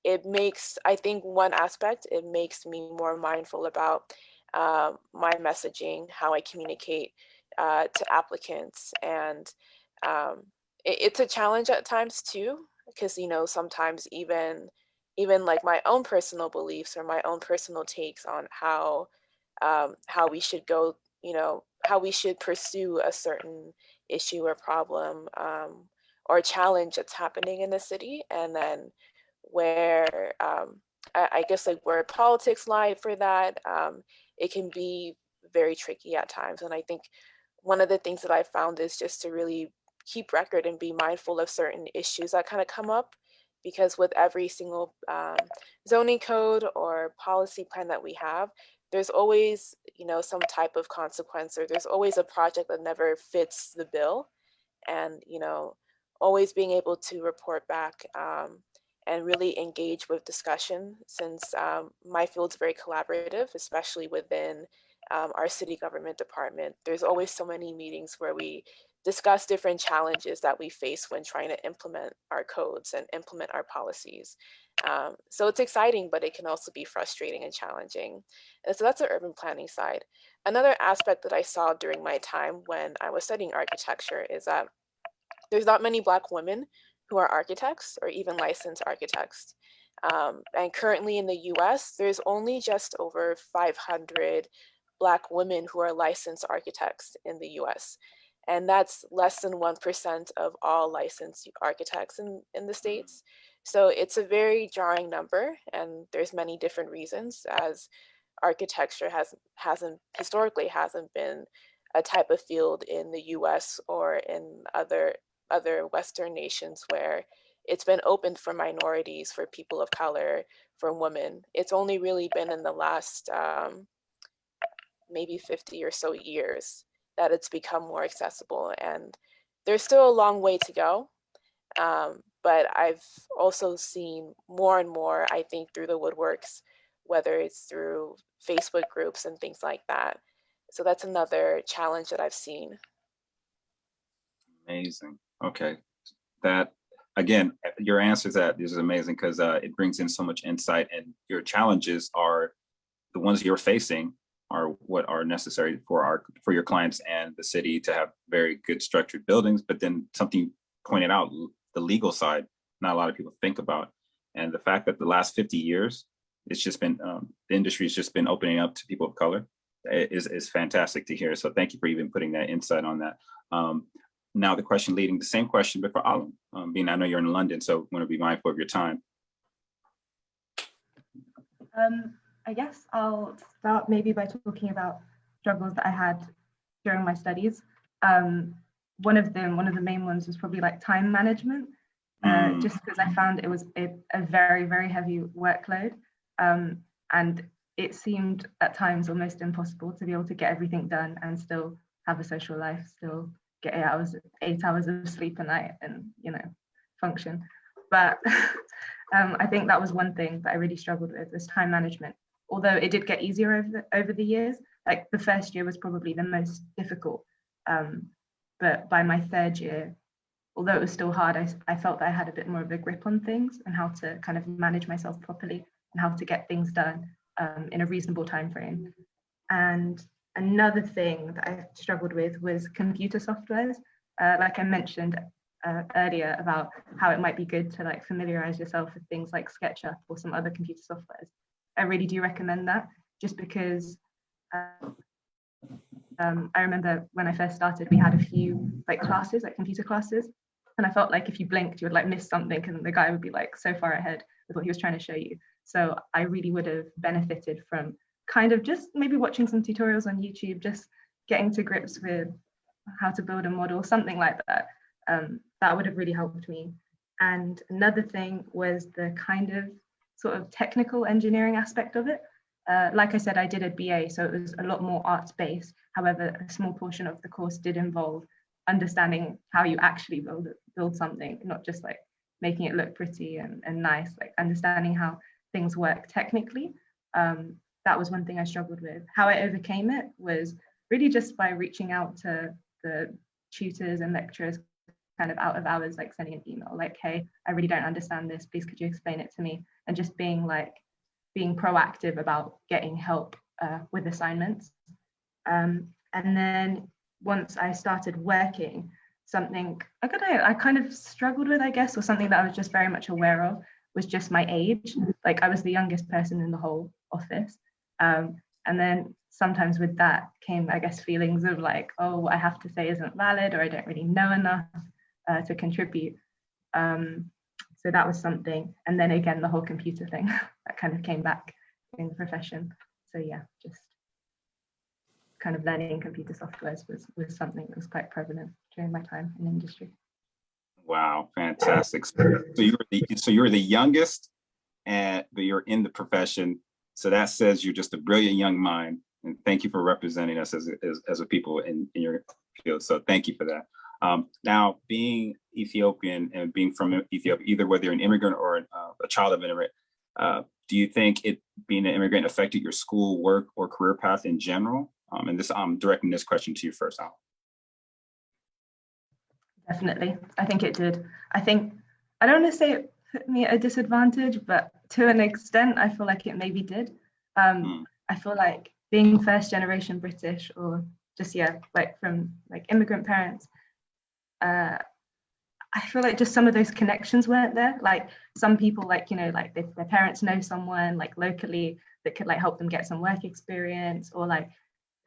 it makes, I think one aspect, it makes me more mindful about my messaging, how I communicate to applicants. And it's a challenge at times too, because, you know, sometimes even like my own personal beliefs or my own personal takes on how we should go, you know, how we should pursue a certain issue or problem or challenge that's happening in the city. And then where I guess like where politics lie for that, it can be very tricky at times. And I think one of the things that I found is just to really keep record and be mindful of certain issues that kind of come up, because with every single zoning code or policy plan that we have, there's always, you know, some type of consequence, or there's always a project that never fits the bill. And, you know, always being able to report back and really engage with discussion, since my field's very collaborative, especially within our city government department. There's always so many meetings where we discuss different challenges that we face when trying to implement our codes and implement our policies. So it's exciting, but it can also be frustrating and challenging. And so that's the urban planning side. Another aspect that I saw during my time when I was studying architecture is that there's not many Black women who are architects or even licensed architects. And currently in the US, there's only just over 500 Black women who are licensed architects in the US. And that's less than 1% of all licensed architects in the States. So it's a very jarring number, and there's many different reasons, as architecture hasn't historically been a type of field in the US or in other Western nations where it's been opened for minorities, for people of color, for women. It's only really been in the last maybe 50 or so years that it's become more accessible. And there's still a long way to go. But I've also seen more and more, I think, through the woodworks, whether it's through Facebook groups and things like that. So that's another challenge that I've seen. Amazing. Okay. That, again, your answer to that is amazing, because it brings in so much insight, and your challenges are the ones you're facing are what are necessary for your clients and the city to have very good structured buildings. But then something you pointed out, the legal side, not a lot of people think about. And the fact that the last 50 years, it's just been, the industry has just been opening up to people of color is fantastic to hear. So thank you for even putting that insight on that. Now the question leading, the same question, but for Alan, being I know you're in London, so want to be mindful of your time. I guess I'll start maybe by talking about struggles that I had during my studies. One of the main ones was probably like time management, just because I found it was a very, very heavy workload. And it seemed at times almost impossible to be able to get everything done and still have a social life, still get 8 hours of sleep a night and, you know, function. But I think that was one thing that I really struggled with, was time management. Although it did get easier over the years. Like the first year was probably the most difficult. But by my third year, although it was still hard, I felt that I had a bit more of a grip on things and how to kind of manage myself properly and how to get things done in a reasonable time frame. And another thing that I struggled with was computer softwares. Like I mentioned earlier about how it might be good to like familiarize yourself with things like SketchUp or some other computer softwares. I really do recommend that, just because I remember when I first started, we had a few like classes, like computer classes, and I felt like if you blinked, you would like miss something, and the guy would be like so far ahead with what he was trying to show you. So I really would have benefited from kind of just maybe watching some tutorials on YouTube, just getting to grips with how to build a model, something like that. That would have really helped me. And another thing was the kind of sort of technical engineering aspect of it. Like I said, I did a BA, so it was a lot more arts-based. However, a small portion of the course did involve understanding how you actually build something, not just like making it look pretty and nice, like understanding how things work technically. That was one thing I struggled with. How I overcame it was really just by reaching out to the tutors and lecturers kind of out of hours, like sending an email like, hey, I really don't understand this, please could you explain it to me? And just being proactive about getting help with assignments. And then once I started working, something I kind of struggled with, I guess, or something that I was just very much aware of, was just my age. Like I was the youngest person in the whole office. And then sometimes with that came, I guess, feelings of like, oh, what I have to say isn't valid, or I don't really know enough to contribute. So that was something. And then again, the whole computer thing that kind of came back in the profession. So yeah, just kind of learning computer softwares was something that was quite prevalent during my time in industry. Wow, fantastic. So you're the youngest, but you're in the profession. So that says you're just a brilliant young mind. And thank you for representing us as a people in your field. So thank you for that. Now, being Ethiopian and being from Ethiopia, either whether you're an immigrant or a child of an immigrant, do you think being an immigrant affected your school, work, or career path in general? And this, I'm directing this question to you first, Al. Definitely, I think it did. I don't want to say it put me at a disadvantage, but to an extent, I feel like it maybe did. I feel like being first generation British, or just like from like immigrant parents, I feel like just some of those connections weren't there. Like some people, like, you know, like their parents know someone like locally that could like help them get some work experience, or like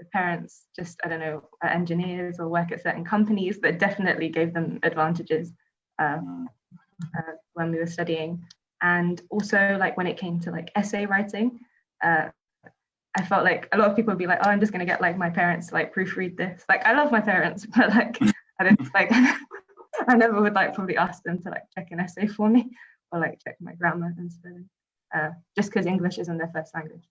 the parents just, I don't know, are engineers or work at certain companies that definitely gave them advantages when we were studying. And also like when it came to like essay writing, I felt like a lot of people would be like, oh, I'm just going to get like my parents to like proofread this. Like I love my parents, but like I don't like I never would like probably ask them to like check an essay for me or like check my grammar and spelling, just because English isn't their first language.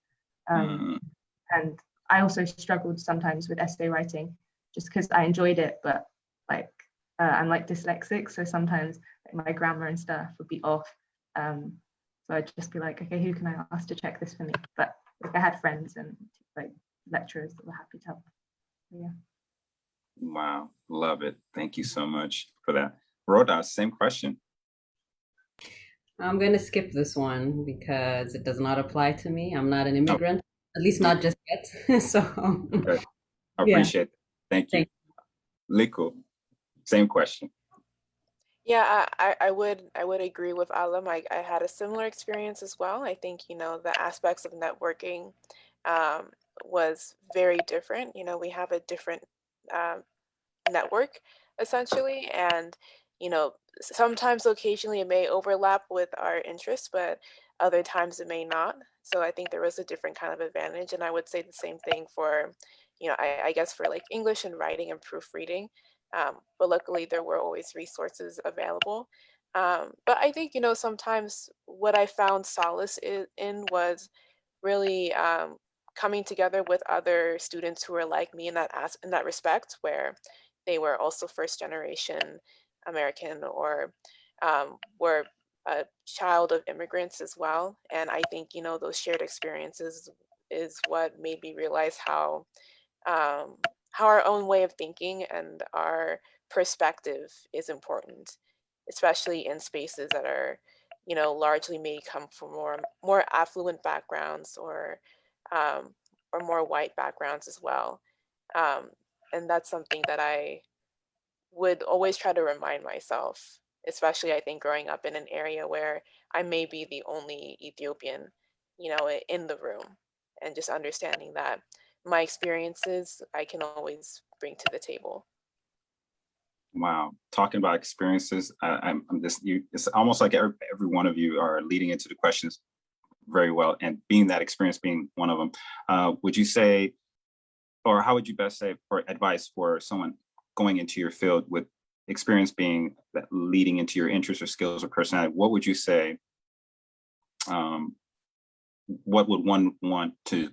And I also struggled sometimes with essay writing just because I enjoyed it, but like I'm like dyslexic, so sometimes like, my grammar and stuff would be off. So I'd just be like, okay, who can I ask to check this for me? But like I had friends and like lecturers that were happy to help. So, yeah. Wow, love it. Thank you so much for that. Rhoda, same question. I'm going to skip this one because it does not apply to me. I'm not an immigrant, at least not just yet. So okay. I appreciate it. Thank you. Liku, same question. Yeah, I would agree with Alam. I had a similar experience as well. I think, you know, the aspects of networking was very different. You know, we have a different network essentially, and you know, sometimes occasionally it may overlap with our interests, but other times it may not. So I think there was a different kind of advantage, and I would say the same thing for, you know, I guess for like English and writing and proofreading. But luckily there were always resources available. But I think, you know, sometimes what I found solace in was really coming together with other students who were like me in that respect, where they were also first generation American or were a child of immigrants as well. And I think, you know, those shared experiences is what made me realize how our own way of thinking and our perspective is important, especially in spaces that are, largely may come from more affluent backgrounds or more white backgrounds as well. And that's something that I would always try to remind myself, especially I think growing up in an area where I may be the only Ethiopian, in the room, and just understanding that my experiences I can always bring to the table. Wow, talking about experiences, I'm just you. It's almost like every one of you are leading into the questions very well, and being that experience being one of them. Would you say, or how would you best say for advice for someone going into your field with experience being that leading into your interests or skills or personality? What would you say? What would one want to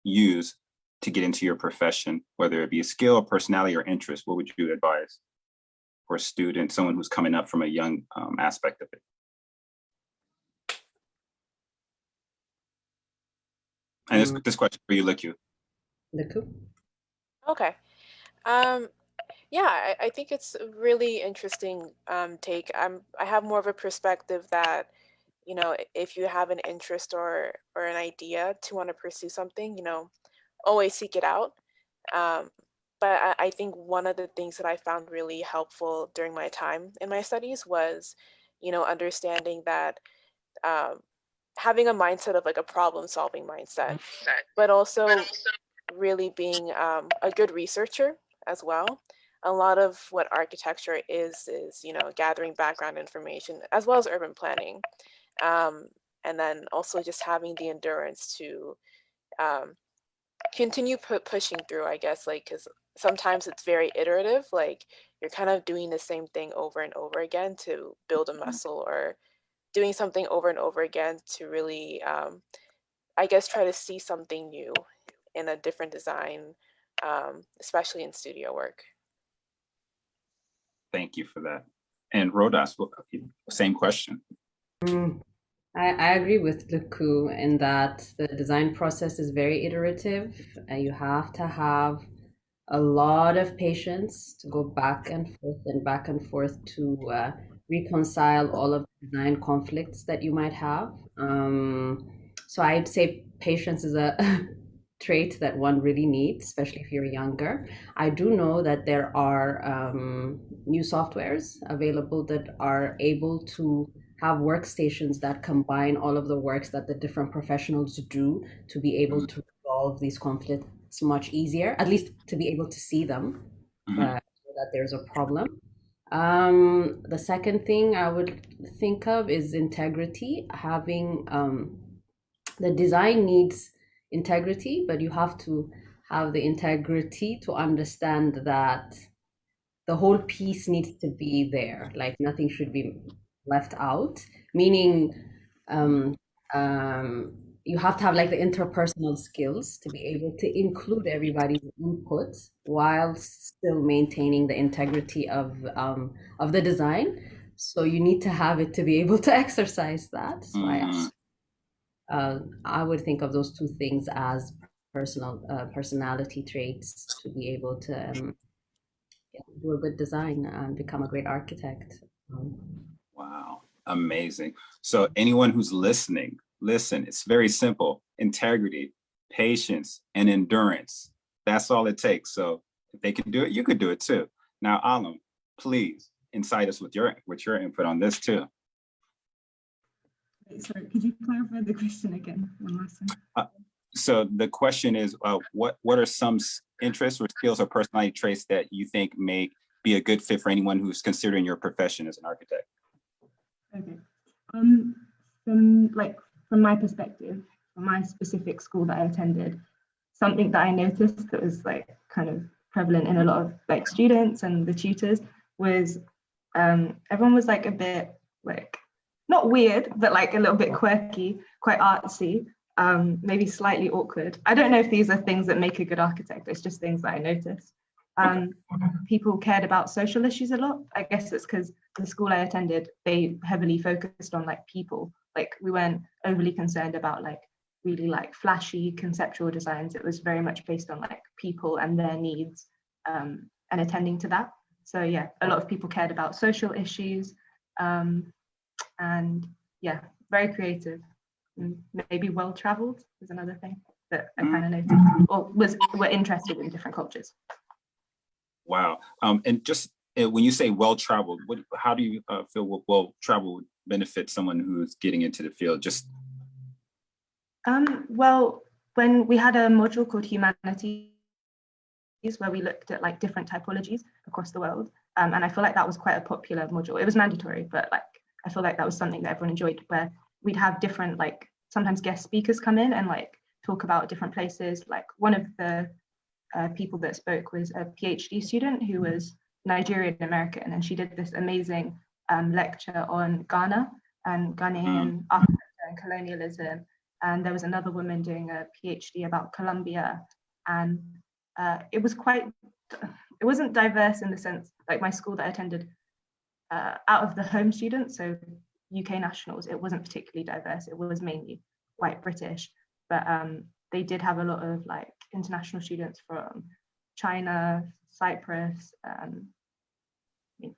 use to get into your profession, whether it be a skill or personality or interest? What would you advise for a student, someone who's coming up from a young aspect of it? And this question for you, Liku. Liku? Okay. Yeah, I think it's a really interesting take. I have more of a perspective that, if you have an interest or an idea to want to pursue something, always seek it out. But I think one of the things that I found really helpful during my time in my studies was, understanding that having a mindset of like a problem-solving mindset, but also really being a good researcher as well. A lot of what architecture is, gathering background information as well as urban planning. And then also just having the endurance to continue pushing through, I guess, like, because sometimes it's very iterative, like you're kind of doing the same thing over and over again to build a muscle, or doing something over and over again to really, I guess, try to see something new in a different design, especially in studio work. Thank you for that. And Rodas, same question. I agree with Luku in that the design process is very iterative. You have to have a lot of patience to go back and forth to reconcile all of the design conflicts that you might have. So I'd say patience is a trait that one really needs, especially if you're younger. I do know that there are new softwares available that are able to have workstations that combine all of the works that the different professionals do to be able to resolve these conflicts much easier, at least to be able to see them, so that there's a problem. The second thing I would think of is integrity. Having the design needs integrity, but you have to have the integrity to understand that the whole piece needs to be there, like nothing should be left out, meaning you have to have like the interpersonal skills to be able to include everybody's input while still maintaining the integrity of the design. So you need to have it to be able to exercise that. So I would think of those two things as personality traits to be able to do a good design and become a great architect. Wow, amazing. So anyone who's listening, listen, it's very simple. Integrity, patience, and endurance. That's all it takes. So if they can do it, you could do it too. Now, Alam, please incite us with your input on this too. Sorry, could you clarify the question again one last time? So the question is, what are some interests or skills or personality traits that you think may be a good fit for anyone who's considering your profession as an architect? Okay. From my perspective, from my specific school that I attended, something that I noticed that was like kind of prevalent in a lot of like students and the tutors was everyone was like a bit like not weird, but like a little bit quirky, quite artsy, maybe slightly awkward. I don't know if these are things that make a good architect. It's just things that I noticed. People cared about social issues a lot. I guess it's because the school I attended, they heavily focused on like people. Like we weren't overly concerned about like really like flashy conceptual designs. It was very much based on like people and their needs and attending to that. So yeah, a lot of people cared about social issues, and yeah, very creative. Maybe well-traveled is another thing that I kind of noticed, or were interested in different cultures. Wow. And just when you say well-traveled, how do you feel well-traveled would benefit someone who's getting into the field? Just well, when we had a module called Humanities, where we looked at like different typologies across the world, and I feel like that was quite a popular module. It was mandatory, but like I feel like that was something that everyone enjoyed, where we'd have different, like sometimes guest speakers come in and like talk about different places. Like one of the people that spoke was a PhD student who was Nigerian American, and she did this amazing lecture on Ghana and Ghanaian architecture and colonialism. And there was another woman doing a PhD about Colombia, and it wasn't diverse in the sense, like my school that I attended, out of the home students, so UK nationals, it wasn't particularly diverse. It was mainly white British, but they did have a lot of like international students from China, Cyprus,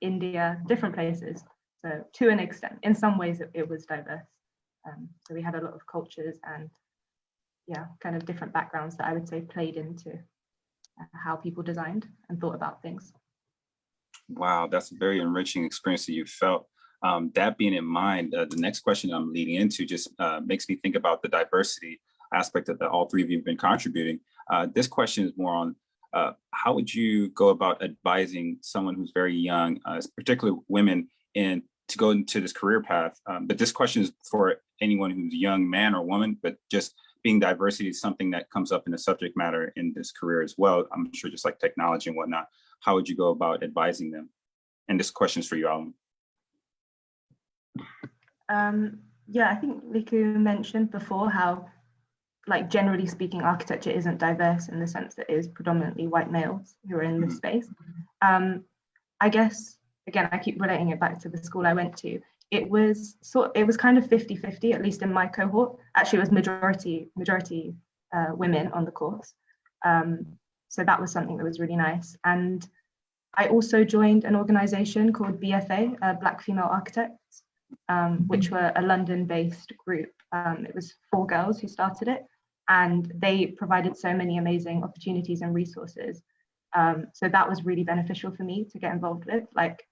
India, different places. So to an extent, in some ways it was diverse. So we had a lot of cultures and yeah, kind of different backgrounds that I would say played into how people designed and thought about things. wow, that's a very enriching experience that you felt. That being in mind, the next question I'm leading into just makes me think about the diversity aspect that all three of you have been contributing. This question is more on how would you go about advising someone who's very young, particularly women, to go into this career path? But this question is for anyone who's a young man or woman, but just being diversity is something that comes up in the subject matter in this career as well. I'm sure just like technology and whatnot. How would you go about advising them? And this question is for you, Alan. Yeah, I think Liku mentioned before how, like generally speaking, architecture isn't diverse in the sense that it is predominantly white males who are in this space. I guess, again, I keep relating it back to the school I went to. It was kind of 50-50, at least in my cohort. Actually, it was majority women on the course. So that was something that was really nice. And I also joined an organization called BFA, Black Female Architects, which were a London-based group. It was 4 girls who started it, and they provided so many amazing opportunities and resources. So that was really beneficial for me to get involved with. Like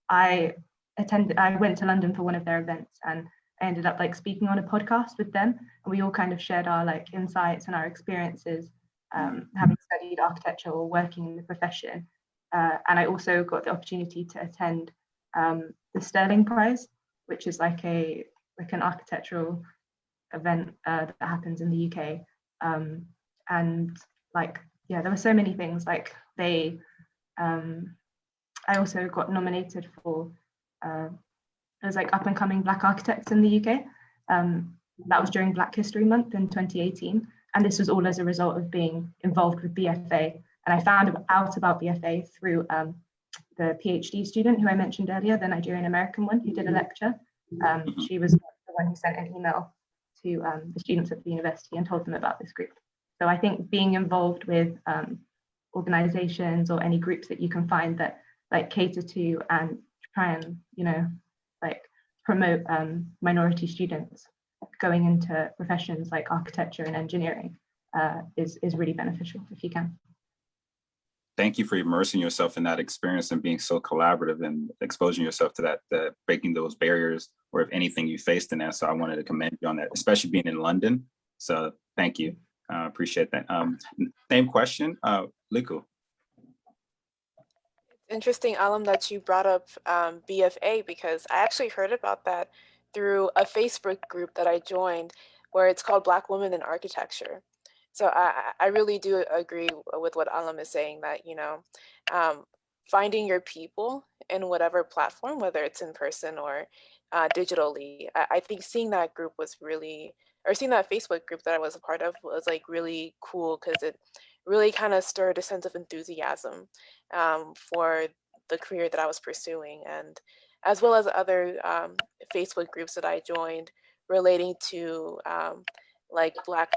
I went to London for one of their events, and I ended up like speaking on a podcast with them, and we all kind of shared our like insights and our experiences, having studied architecture or working in the profession. And I also got the opportunity to attend the Sterling Prize, which is like an architectural event that happens in the UK. And like, yeah, there were so many things. Like I also got nominated for there's like up and coming Black architects in the UK. That was during Black History Month in 2018. And this was all as a result of being involved with BFA. And I found out about BFA through the PhD student who I mentioned earlier, the Nigerian American one who did a lecture. She was the one who sent an email to the students at the university and told them about this group. So I think being involved with organizations or any groups that you can find that like cater to and try and, you know, like promote minority students going into professions like architecture and engineering is really beneficial if you can. Thank you for immersing yourself in that experience and being so collaborative and exposing yourself to that, breaking those barriers, or if anything you faced in that. So I wanted to commend you on that, especially being in London. So thank you. Appreciate that. Same question, Liku. Interesting, Alam, that you brought up BFA, because I actually heard about that through a Facebook group that I joined where it's called Black Women in Architecture. So I really do agree with what Alam is saying, that, you know, finding your people in whatever platform, whether it's in person or digitally, I think seeing that group was really, or seeing that Facebook group that I was a part of was like really cool, because it really kind of stirred a sense of enthusiasm for the career that I was pursuing, and as well as other Facebook groups that I joined relating to like Black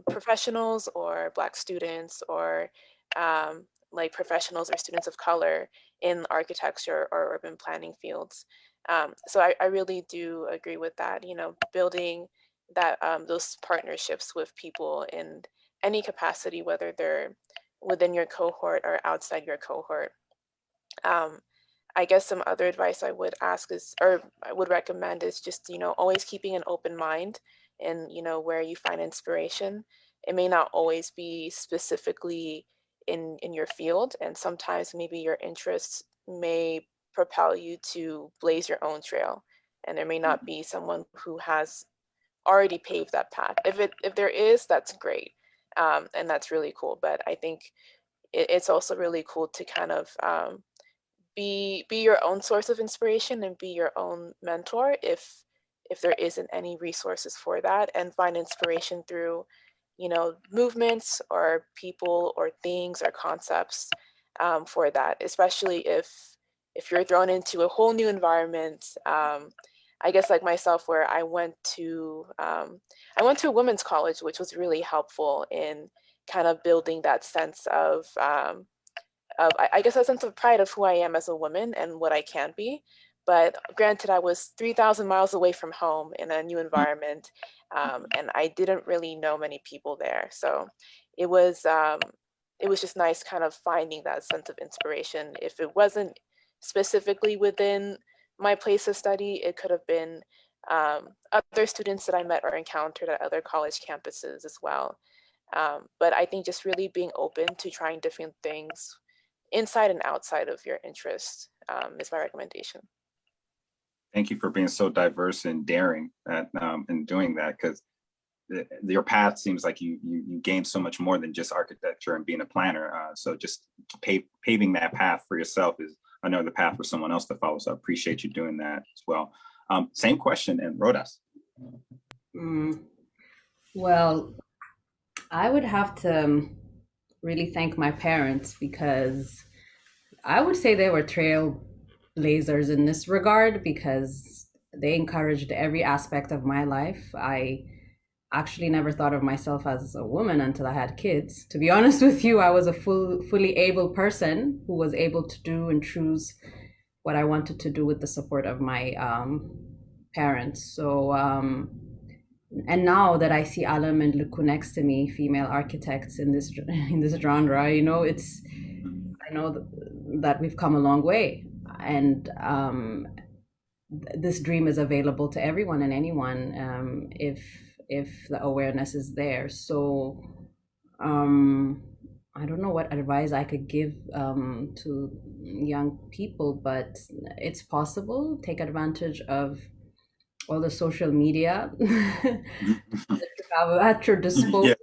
professionals or Black students, or like professionals or students of color in architecture or urban planning fields. So I really do agree with that, you know, building that those partnerships with people in any capacity, whether they're within your cohort or outside your cohort. Um, I guess some other advice I would ask is, or I would recommend is just, you know, always keeping an open mind in, you know, where you find inspiration. It may not always be specifically in your field, and sometimes maybe your interests may propel you to blaze your own trail, and there may not be someone who has already paved that path. If there is, that's great, and that's really cool. But I think it's also really cool to kind of be your own source of inspiration and be your own mentor if there isn't any resources for that, and find inspiration through, you know, movements or people or things or concepts for that, especially if you're thrown into a whole new environment. I guess like myself, where I went to a women's college, which was really helpful in kind of building that sense of I guess a sense of pride of who I am as a woman and what I can be. But granted, I was 3,000 miles away from home in a new environment, and I didn't really know many people there. So it was just nice kind of finding that sense of inspiration. If it wasn't specifically within my place of study, it could have been other students that I met or encountered at other college campuses as well. But I think just really being open to trying different things inside and outside of your interest is my recommendation. Thank you for being so diverse and daring at, in doing that, because your path seems like you gained so much more than just architecture and being a planner. So just paving that path for yourself is another path for someone else to follow. So I appreciate you doing that as well. Same question, and Rodas. Well, I would have to really thank my parents, because I would say they were trailblazers in this regard, because they encouraged every aspect of my life. I actually never thought of myself as a woman until I had kids. To be honest with you, I was a fully able person who was able to do and choose what I wanted to do with the support of my parents. So, and now that I see Alam and Luku next to me, female architects in this genre, you know, I know that we've come a long way, and this dream is available to everyone and anyone if the awareness is there. So I don't know what advice I could give to young people, but it's possible. Take advantage of all the social media that you have at your disposal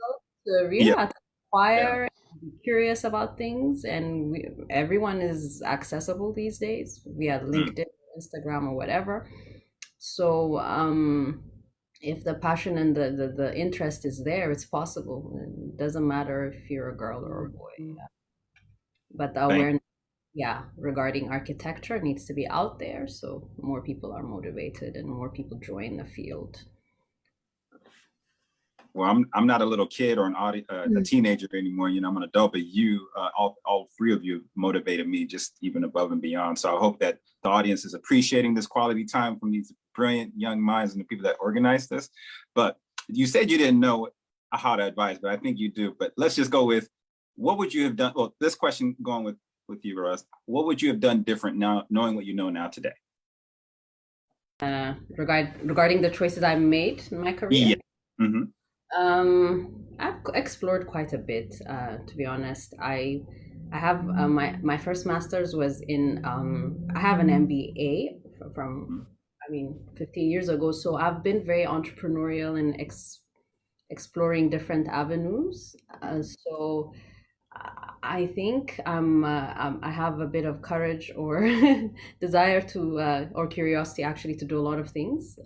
to really acquire, be curious about things, and everyone is accessible these days via LinkedIn, Instagram, or whatever. So if the passion and the interest is there, it's possible. It doesn't matter if you're a girl or a boy. But the awareness, regarding architecture needs to be out there, so more people are motivated and more people join the field. Well, I'm not a little kid or a teenager anymore. You know, I'm an adult, but you, all three of you motivated me just even above and beyond. So I hope that the audience is appreciating this quality time from these brilliant young minds and the people that organized this. But you said you didn't know how to advise, but I think you do. But let's just go with, what would you have done? Well, this question going with you, Russ. What would you have done different now, knowing what you know now today? Regarding the choices I made in my career? Yeah. Mm-hmm. I've explored quite a bit, to be honest. I have my first master's was in I have an MBA from 15 years ago. So I've been very entrepreneurial and exploring different avenues. So I think I have a bit of courage or desire to or curiosity actually to do a lot of things.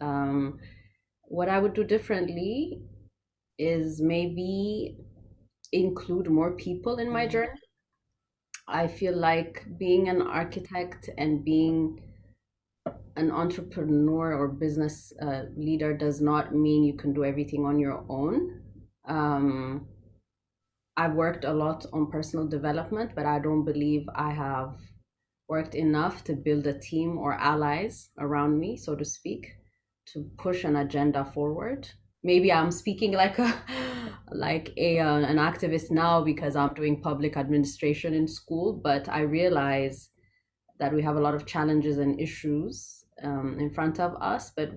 What I would do differently is maybe include more people in my journey. I feel like being an architect and being an entrepreneur or business leader does not mean you can do everything on your own. I've worked a lot on personal development, but I don't believe I have worked enough to build a team or allies around me, so to speak, to push an agenda forward. Maybe I'm speaking like an activist now because I'm doing public administration in school, but I realize that we have a lot of challenges and issues in front of us, but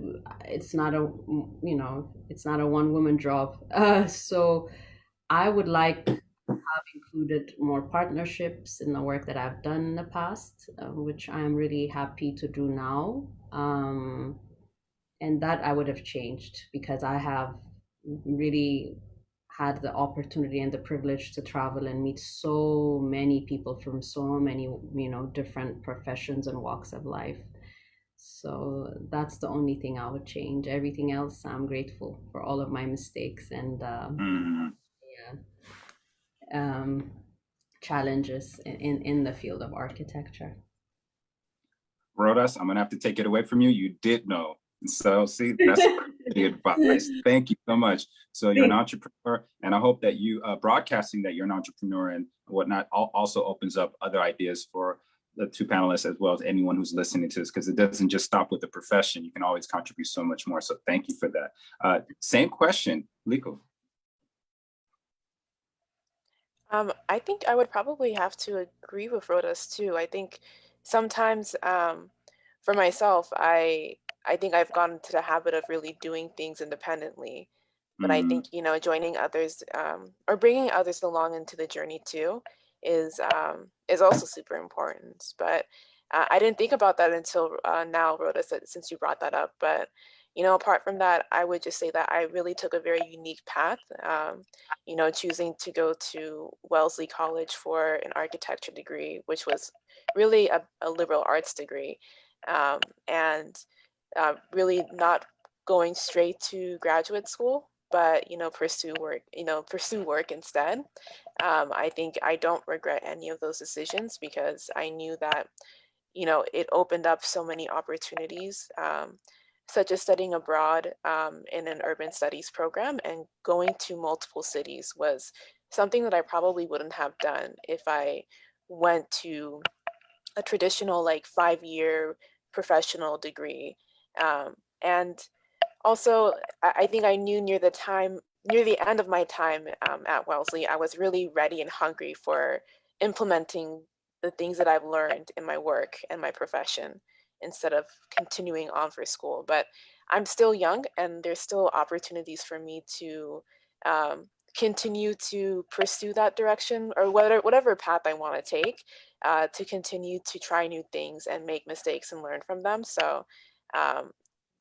it's not a one woman job. So I would like to have included more partnerships in the work that I've done in the past, which I'm really happy to do now. And that I would have changed because I have really had the opportunity and the privilege to travel and meet so many people from so many, different professions and walks of life. So that's the only thing I would change. Everything else, I'm grateful for all of my mistakes and challenges in the field of architecture. Rodas, I'm gonna have to take it away from you. You did know. So see, that's the advice. Thank you so much. So you're an entrepreneur, and I hope that you broadcasting that you're an entrepreneur and whatnot also opens up other ideas for the two panelists as well as anyone who's listening to this, because it doesn't just stop with the profession. You can always contribute so much more. So thank you for that. Same question, Liko. I think I would probably have to agree with Rodas too. I think sometimes for myself, I think I've gotten into the habit of really doing things independently. But I think, joining others or bringing others along into the journey too is also super important. But I didn't think about that until now, Rodas, since you brought that up. But apart from that, I would just say that I really took a very unique path, choosing to go to Wellesley College for an architecture degree, which was really a liberal arts degree, and really not going straight to graduate school, but pursue work instead. I think I don't regret any of those decisions because I knew that it opened up so many opportunities, such as studying abroad in an urban studies program, and going to multiple cities was something that I probably wouldn't have done if I went to a traditional 5-year professional degree. And also, I think I knew near the end of my time at Wellesley, I was really ready and hungry for implementing the things that I've learned in my work and my profession instead of continuing on for school. But I'm still young, and there's still opportunities for me to continue to pursue that direction, or whatever path I want to take, to continue to try new things and make mistakes and learn from them. So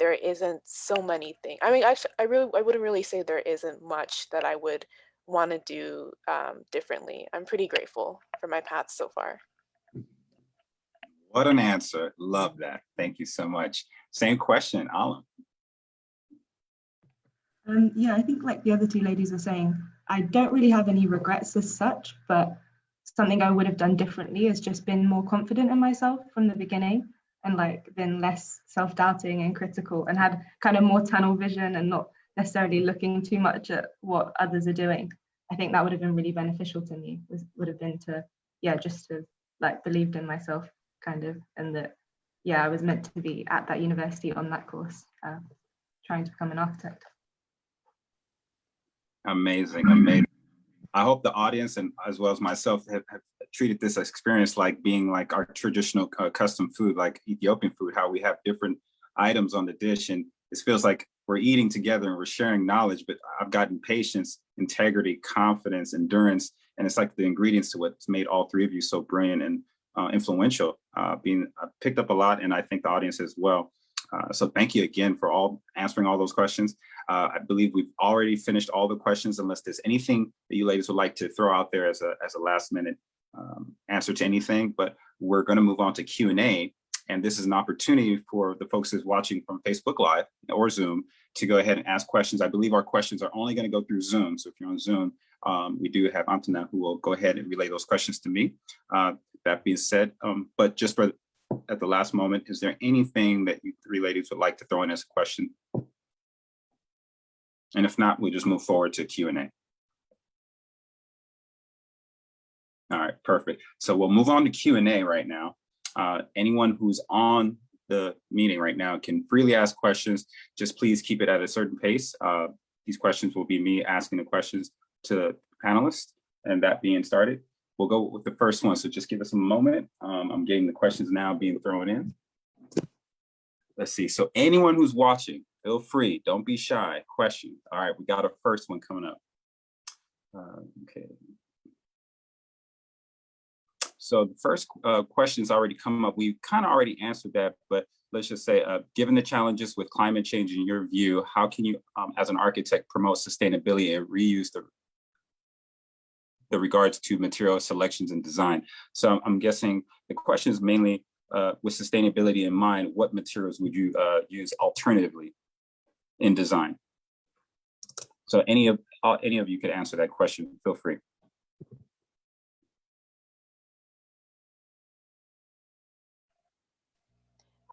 there isn't so many things. I mean, actually, I wouldn't really say there isn't much that I would want to do differently. I'm pretty grateful for my path so far. What an answer. Love that. Thank you so much. Same question, Alan. Yeah, I think like the other two ladies were saying, I don't really have any regrets as such, but something I would have done differently is just been more confident in myself from the beginning, and been less self-doubting and critical, and had kind of more tunnel vision and not necessarily looking too much at what others are doing. I think that would have been really beneficial to me, would have been to just to believed in myself kind of, and that I was meant to be at that university on that course, trying to become an architect. Amazing, amazing. I hope the audience and as well as myself have treated this experience like being like our traditional custom food, like Ethiopian food, how we have different items on the dish, and it feels like we're eating together and we're sharing knowledge, but I've gotten patience, integrity, confidence, endurance, and it's like the ingredients to what's made all three of you so brilliant and influential. I picked up a lot, and I think the audience as well. So thank you again for answering all those questions. I believe we've already finished all the questions, unless there's anything that you ladies would like to throw out there as a last minute answer to anything, but we're going to move on to Q&A. And this is an opportunity for the folks who's watching from Facebook Live or Zoom to go ahead and ask questions. I believe our questions are only going to go through Zoom. So if you're on Zoom, we do have Antona who will go ahead and relay those questions to me. That being said, but just at the last moment, is there anything that you three ladies would like to throw in as a question? And if not, we'll just move forward to Q&A. All right, perfect. So we'll move on to Q&A right now. Anyone who's on the meeting right now can freely ask questions. Just please keep it at a certain pace. These questions will be me asking the questions to the panelists, and that being started, we'll go with the first one. So just give us a moment. I'm getting the questions now being thrown in. Let's see. So anyone who's watching, feel free. Don't be shy. Questions. All right, we got our first one coming up. Okay. So the first question's already come up. We've kind of already answered that, but let's just say, given the challenges with climate change, in your view, how can you, as an architect, promote sustainability and reuse the regards to material selections and design? So I'm guessing the question is mainly with sustainability in mind, what materials would you use alternatively in design? So any of you could answer that question, feel free.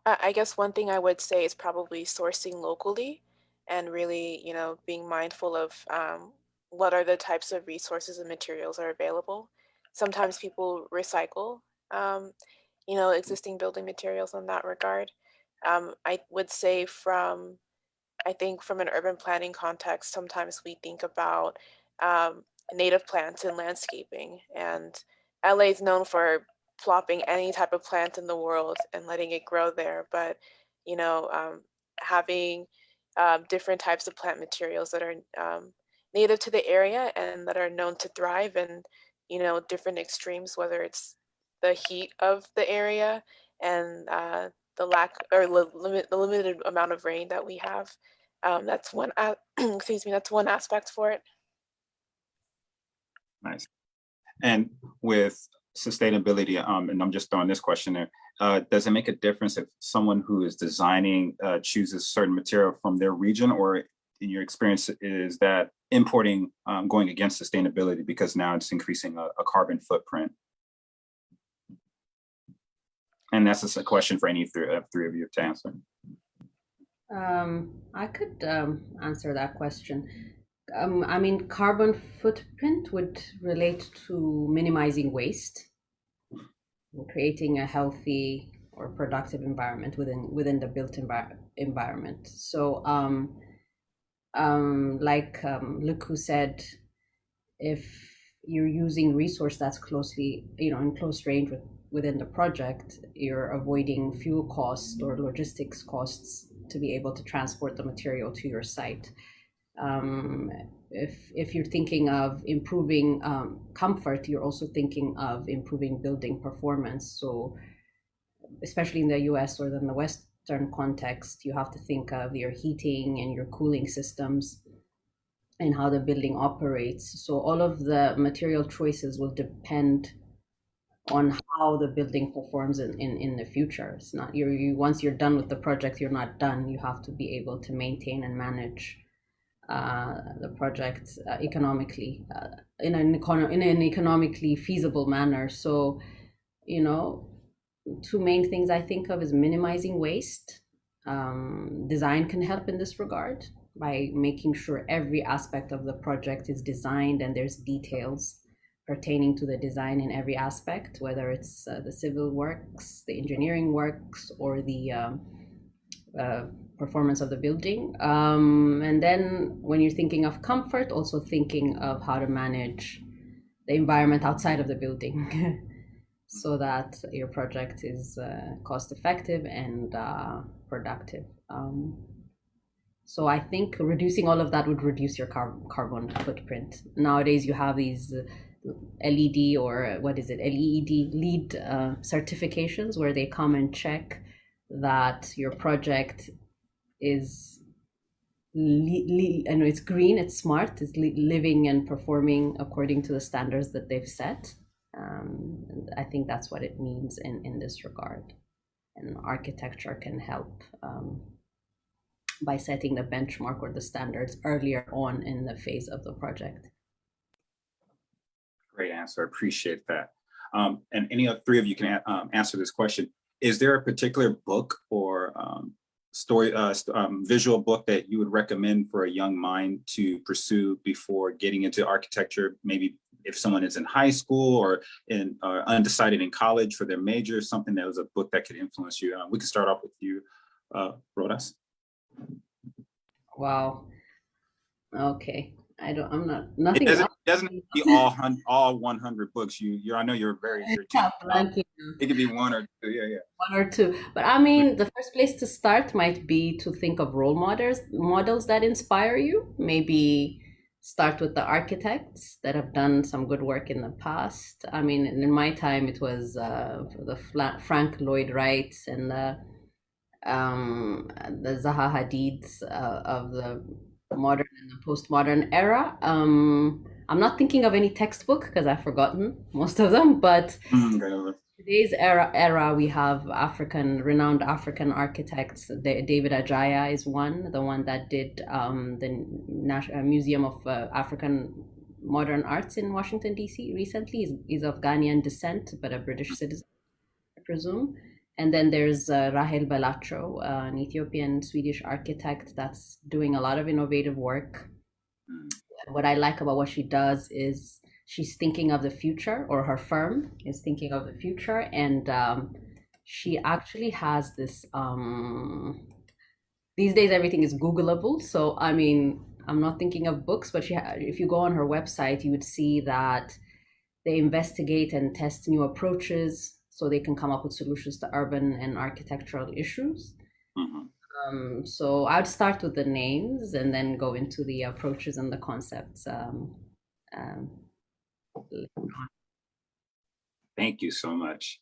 I guess one thing I would say is probably sourcing locally and really, being mindful of what are the types of resources and materials are available. Sometimes people recycle, existing building materials in that regard. I would say I think from an urban planning context, sometimes we think about native plants and landscaping, and LA is known for plopping any type of plant in the world and letting it grow there. But, having different types of plant materials that are native to the area and that are known to thrive in, different extremes, whether it's the heat of the area and the lack or the limited amount of rain that we have. That's one, excuse me, that's one aspect for it. Nice. And with sustainability, and I'm just throwing this question there, does it make a difference if someone who is designing chooses certain material from their region, or in your experience, is that importing going against sustainability because now it's increasing a carbon footprint? And that's just a question for any three of you to answer. I could answer that question. I mean, carbon footprint would relate to minimizing waste, creating a healthy or productive environment within the built environment. So, like Luku said, if you're using resource that's closely, in close range within the project, you're avoiding fuel costs or logistics costs to be able to transport the material to your site. If you're thinking of improving comfort, you're also thinking of improving building performance. So especially in the US or in the Western context, you have to think of your heating and your cooling systems and how the building operates. So all of the material choices will depend on how the building performs in the future. It's not once you're done with the project, you're not done. You have to be able to maintain and manage the project economically in an economically feasible manner. So, two main things I think of is minimizing waste. Design can help in this regard by making sure every aspect of the project is designed and there's details pertaining to the design in every aspect, whether it's the civil works, the engineering works, or the performance of the building. And then when you're thinking of comfort, also thinking of how to manage the environment outside of the building so that your project is cost effective and productive. So I think reducing all of that would reduce your carbon footprint. Nowadays you have these LED or LED LEED certifications where they come and check that your project is it's green, it's smart, it's living and performing according to the standards that they've set. I think that's what it means in this regard. And architecture can help by setting the benchmark or the standards earlier on in the phase of the project. Great answer, appreciate that. And any of three of you can answer this question. Is there a particular book or visual book that you would recommend for a young mind to pursue before getting into architecture, maybe if someone is in high school or undecided in college for their major, something that was a book that could influence you. We can start off with you, Rodas. Wow. Okay. I'm not, nothing. It doesn't be all 100 books. I know you're Blanking. it could be one or two. Yeah. One or two. But I mean, the first place to start might be to think of role models that inspire you. Maybe start with the architects that have done some good work in the past. I mean, in my time, it was Frank Lloyd Wrights and the Zaha Hadids of the modern and the postmodern era. I'm not thinking of any textbook because I've forgotten most of them, but today's era we have renowned African architects. David Ajaya is one, the one that did the Museum of African Modern Arts in Washington, D.C. recently. He's of Ghanaian descent, but a British citizen, I presume. And then there's Rahel Balacho, an Ethiopian Swedish architect that's doing a lot of innovative work. What I like about what she does is she's thinking of the future, or her firm is thinking of the future. And she actually has this, these days everything is Googleable. So, I mean, I'm not thinking of books, but if you go on her website, you would see that they investigate and test new approaches so they can come up with solutions to urban and architectural issues. So I'd start with the names and then go into the approaches and the concepts. Thank you so much.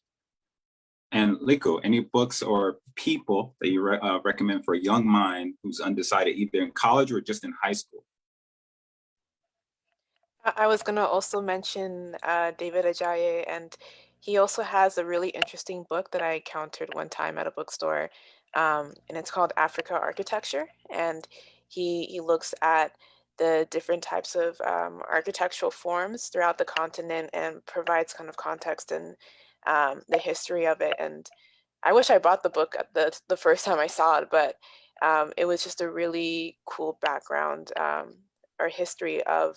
And Liko, any books or people that you recommend for a young mind who's undecided, either in college or just in high school? I was going to also mention David Ajayi, and he also has a really interesting book that I encountered one time at a bookstore, and it's called Africa Architecture. And he looks at the different types of architectural forms throughout the continent and provides kind of context and the history of it. And I wish I bought the book the first time I saw it, but it was just a really cool background or history of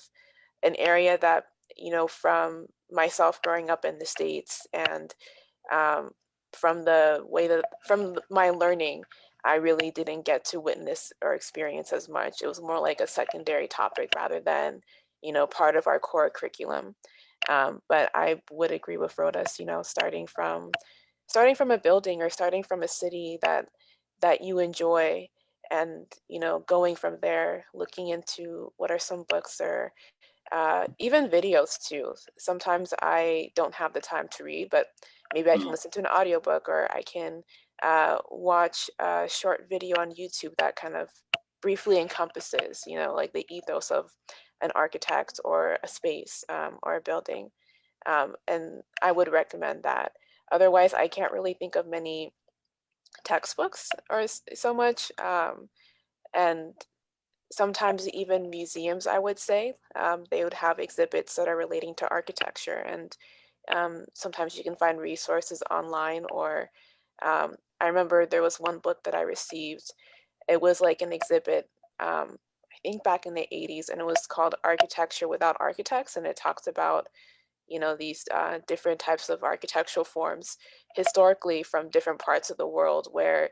an area that, you know, from myself growing up in the States and from my learning, I really didn't get to witness or experience as much. It was more like a secondary topic rather than, you know, part of our core curriculum. But I would agree with Rodas, you know, starting from a building or starting from a city that you enjoy, and, you know, going from there, looking into what are some books or even videos too. Sometimes I don't have the time to read, but maybe I can listen to an audiobook, or I can watch a short video on YouTube that kind of briefly encompasses, you know, like the ethos of an architect or a space or a building. And I would recommend that. Otherwise, I can't really think of many textbooks or so much. And sometimes even museums, I would say, they would have exhibits that are relating to architecture. And sometimes you can find resources online, or I remember there was one book that I received. It was like an exhibit, I think back in the 80s, and it was called Architecture Without Architects. And it talks about, you know, these different types of architectural forms historically from different parts of the world where,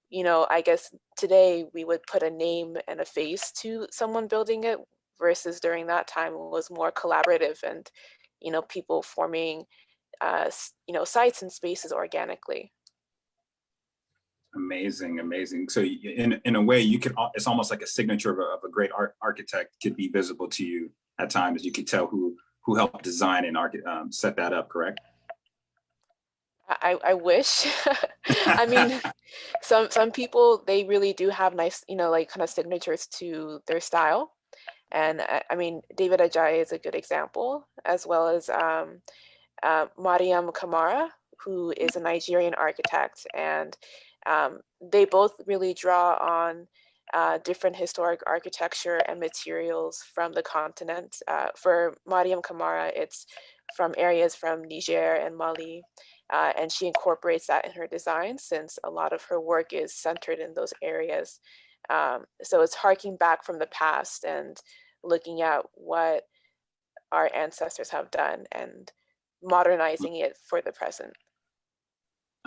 you know, I guess today we would put a name and a face to someone building it, versus during that time it was more collaborative and, you know, people forming, you know, sites and spaces organically. Amazing, amazing. So in a way, it's almost like a signature of a great architect could be visible to you at times. You could tell who helped design and set that up, correct? I wish. I mean, some people, they really do have nice, you know, like kind of signatures to their style. And I mean, David Ajayi is a good example, as well as Mariam Kamara, who is a Nigerian architect. And they both really draw on different historic architecture and materials from the continent. For Mariam Kamara, it's from areas from Niger and Mali. And she incorporates that in her design, since a lot of her work is centered in those areas. So it's harking back from the past and looking at what our ancestors have done and modernizing it for the present.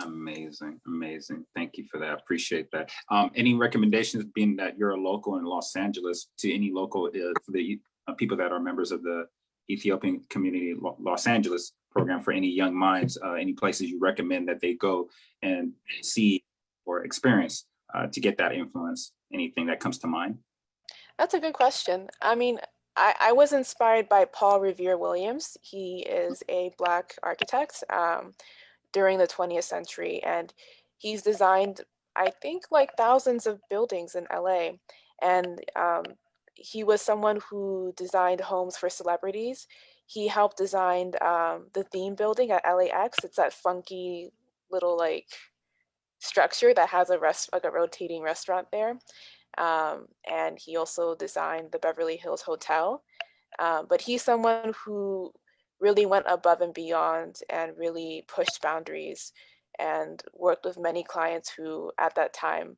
Amazing, amazing. Thank you for that. Appreciate that. Any recommendations, being that you're a local in Los Angeles, to any local for the people that are members of the Ethiopian Community Los Angeles program, for any young minds, any places you recommend that they go and see or experience to get that influence? Anything that comes to mind? That's a good question. I mean, I was inspired by Paul Revere Williams. He is a Black architect during the 20th century, and he's designed, I think, like thousands of buildings in LA. And he was someone who designed homes for celebrities. He helped design the theme building at LAX. It's that funky little like structure that has a rotating restaurant there. And he also designed the Beverly Hills Hotel. But he's someone who really went above and beyond and really pushed boundaries and worked with many clients who at that time,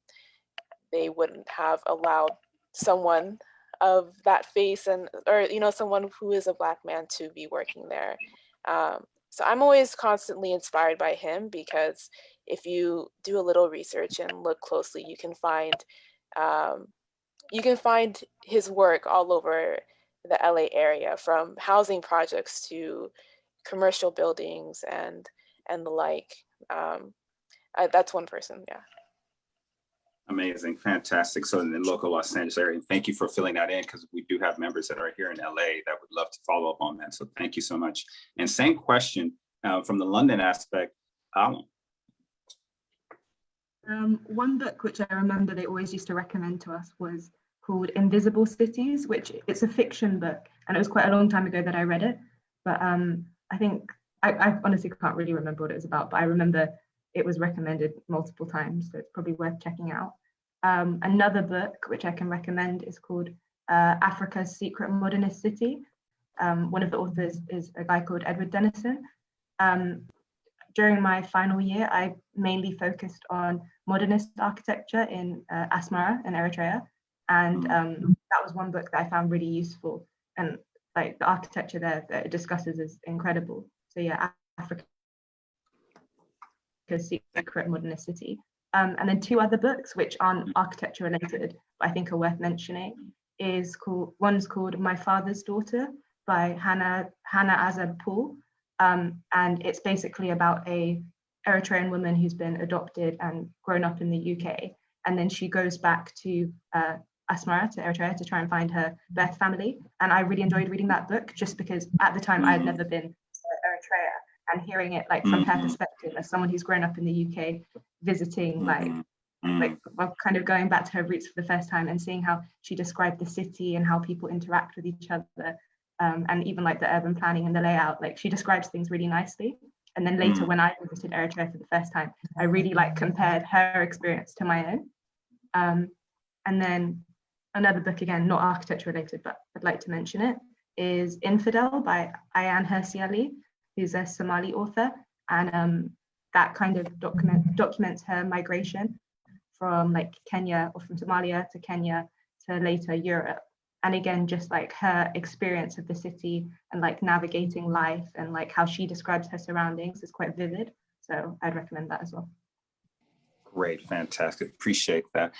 they wouldn't have allowed someone of that face and, or, you know, someone who is a Black man to be working there. So I'm always constantly inspired by him, because if you do a little research and look closely, you can find his work all over the LA area, from housing projects to commercial buildings and the like. That's one person, yeah. Amazing, fantastic. So in the local Los Angeles area, thank you for filling that in, because we do have members that are here in LA that would love to follow up on that. So thank you so much. And same question from the London aspect. One book which I remember they always used to recommend to us was called Invisible Cities, which it's a fiction book, and it was quite a long time ago that I read it. But I think I honestly can't really remember what it was about, but I remember it was recommended multiple times, so it's probably worth checking out. Another book which I can recommend is called Africa's Secret Modernist City. One of the authors is a guy called Edward Dennison. During my final year, I mainly focused on modernist architecture in Asmara in Eritrea. And that was one book that I found really useful. And like the architecture there that it discusses is incredible. So yeah, Africa's Secret Modernist City. And then two other books which aren't architecture related, but I think are worth mentioning, one's called My Father's Daughter by Hannah Azab-Pool. And it's basically about a Eritrean woman who's been adopted and grown up in the UK. And then she goes back to Asmara, to Eritrea, to try and find her birth family. And I really enjoyed reading that book, just because at the time I had never been to Eritrea, and hearing it like from her perspective as someone who's grown up in the UK, visiting like well, kind of going back to her roots for the first time, and seeing how she described the city and how people interact with each other, and even like the urban planning and the layout. Like she describes things really nicely. And then later when I visited Eritrea for the first time, I really like compared her experience to my own. And then another book, again, not architecture related, but I'd like to mention it, is Infidel by Ayaan Hirsi Ali, who's a Somali author. And that kind of documents her migration from like Kenya, or from Somalia to Kenya to later Europe. And again, just like her experience of the city and like navigating life, and like how she describes her surroundings is quite vivid. So I'd recommend that as well. Great, fantastic, appreciate that.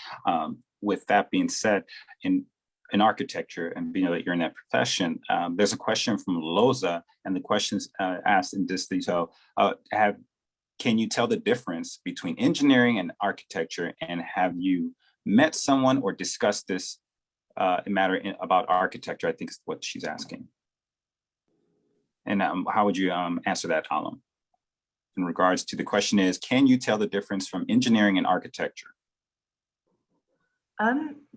With that being said, in architecture, and being that you're in that profession, there's a question from Loza, and the question's asked in this detail. Can you tell the difference between engineering and architecture, and have you met someone or discussed this matter about architecture? I think is what she's asking. And how would you answer that, Alam? In regards to the question is, can you tell the difference from engineering and architecture?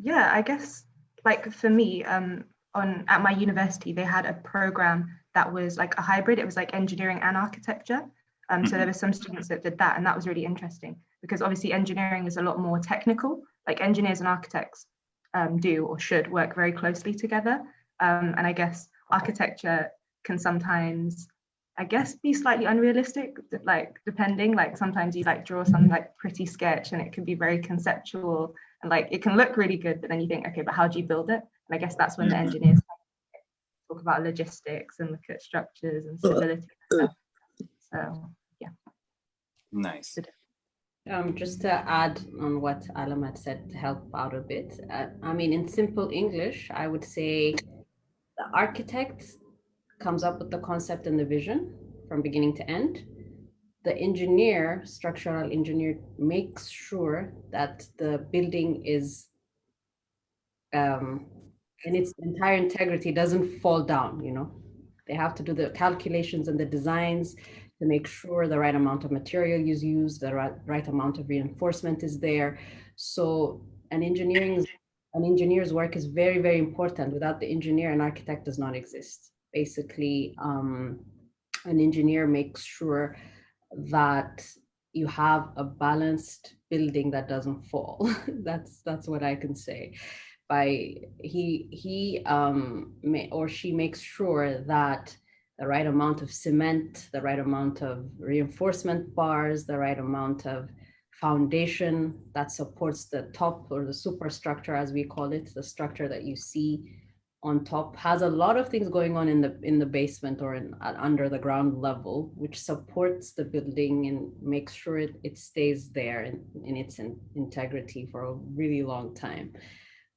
Yeah, I guess like for me, at my university, they had a program that was like a hybrid. It was like engineering and architecture. So there were some students that did that, and that was really interesting, because obviously engineering is a lot more technical. Like engineers and architects do or should work very closely together. And I guess architecture can sometimes, I guess, be slightly unrealistic, like depending, like sometimes you like draw some like pretty sketch and it can be very conceptual, and like it can look really good, but then you think, okay, but how do you build it? And I guess that's when the engineers talk talk about logistics and look at structures and stability and stuff. So yeah. Nice. Just to add on what Alam had said to help out a bit, I mean, in simple English, I would say the architect comes up with the concept and the vision from beginning to end. The engineer, structural engineer, makes sure that the building is in its entire integrity, doesn't fall down, you know. They have to do the calculations and the designs to make sure the right amount of material is used, the right amount of reinforcement is there. So an engineer's work is very, very important. Without the engineer, an architect does not exist. Basically, an engineer makes sure that you have a balanced building that doesn't fall. That's what I can say. He or she makes sure that the right amount of cement, the right amount of reinforcement bars, the right amount of foundation that supports the top or the superstructure, as we call it, the structure that you see on top, has a lot of things going on in the basement or under the ground level, which supports the building and makes sure it stays there in its integrity for a really long time.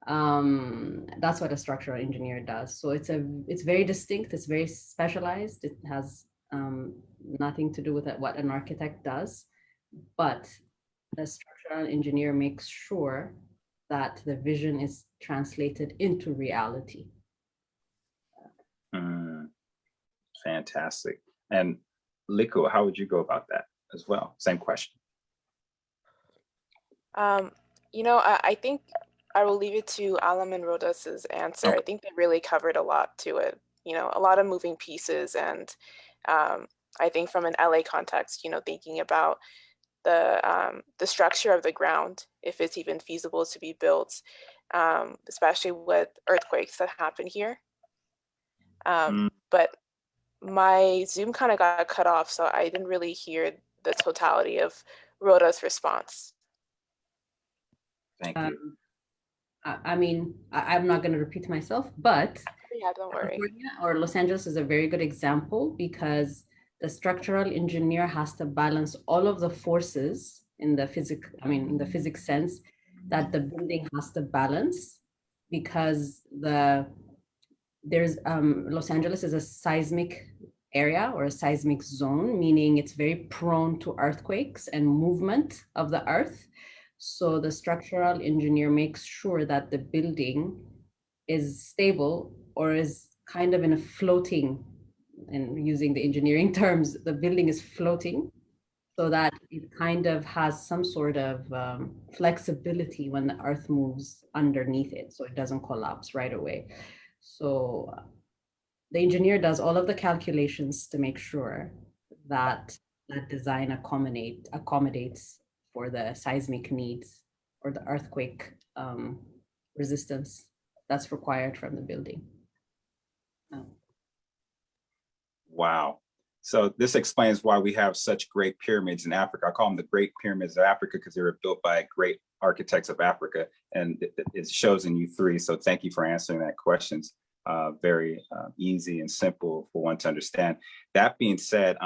That's what a structural engineer does. So it's very distinct, it's very specialized. It has nothing to do with what an architect does, but the structural engineer makes sure that the vision is translated into reality. Fantastic. And Liko, how would you go about that as well? Same question. You know, I think I will leave it to Alam and Rodas's answer. Okay. I think they really covered a lot to it, you know, a lot of moving pieces. And I think from an LA context, you know, thinking about the structure of the ground, if it's even feasible to be built, especially with earthquakes that happen here. But my Zoom kind of got cut off, so I didn't really hear the totality of Rhoda's response. Thank you. I mean, I'm not going to repeat myself, but Yeah, don't worry. California or Los Angeles is a very good example because the structural engineer has to balance all of the forces in the physics sense that the building has to balance, because there's Los Angeles is a seismic area or a seismic zone, meaning it's very prone to earthquakes and movement of the earth. So the structural engineer makes sure that the building is stable or is kind of in a floating, and using the engineering terms, the building is floating so that it kind of has some sort of flexibility when the earth moves underneath it, so it doesn't collapse right away. So the engineer does all of the calculations to make sure that that design accommodates for the seismic needs or the earthquake resistance that's required from the building. Wow. So this explains why we have such great pyramids in Africa. I call them the Great Pyramids of Africa because they were built by great architects of Africa, and it shows in you three. So thank you for answering that questions. Very easy and simple for one to understand. That being said,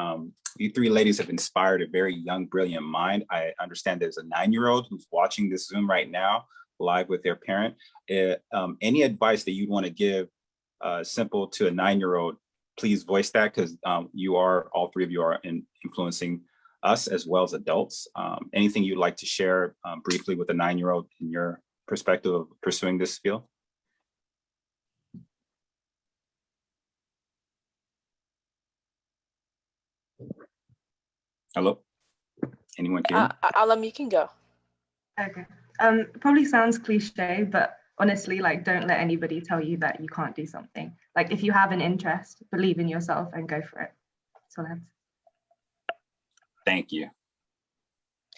you three ladies have inspired a very young, brilliant mind. I understand there's a 9-year-old who's watching this Zoom right now, live with their parent. Any advice that you'd want to give simple to a 9-year-old, please voice that, because all three of you are influencing us as well as adults. Anything you'd like to share briefly with a 9-year-old in your perspective of pursuing this field? Hello? Anyone can? Alam, you can go. Okay. Probably sounds cliche, but honestly, like, don't let anybody tell you that you can't do something. Like, if you have an interest, believe in yourself and go for it. That's all I have to say. Thank you.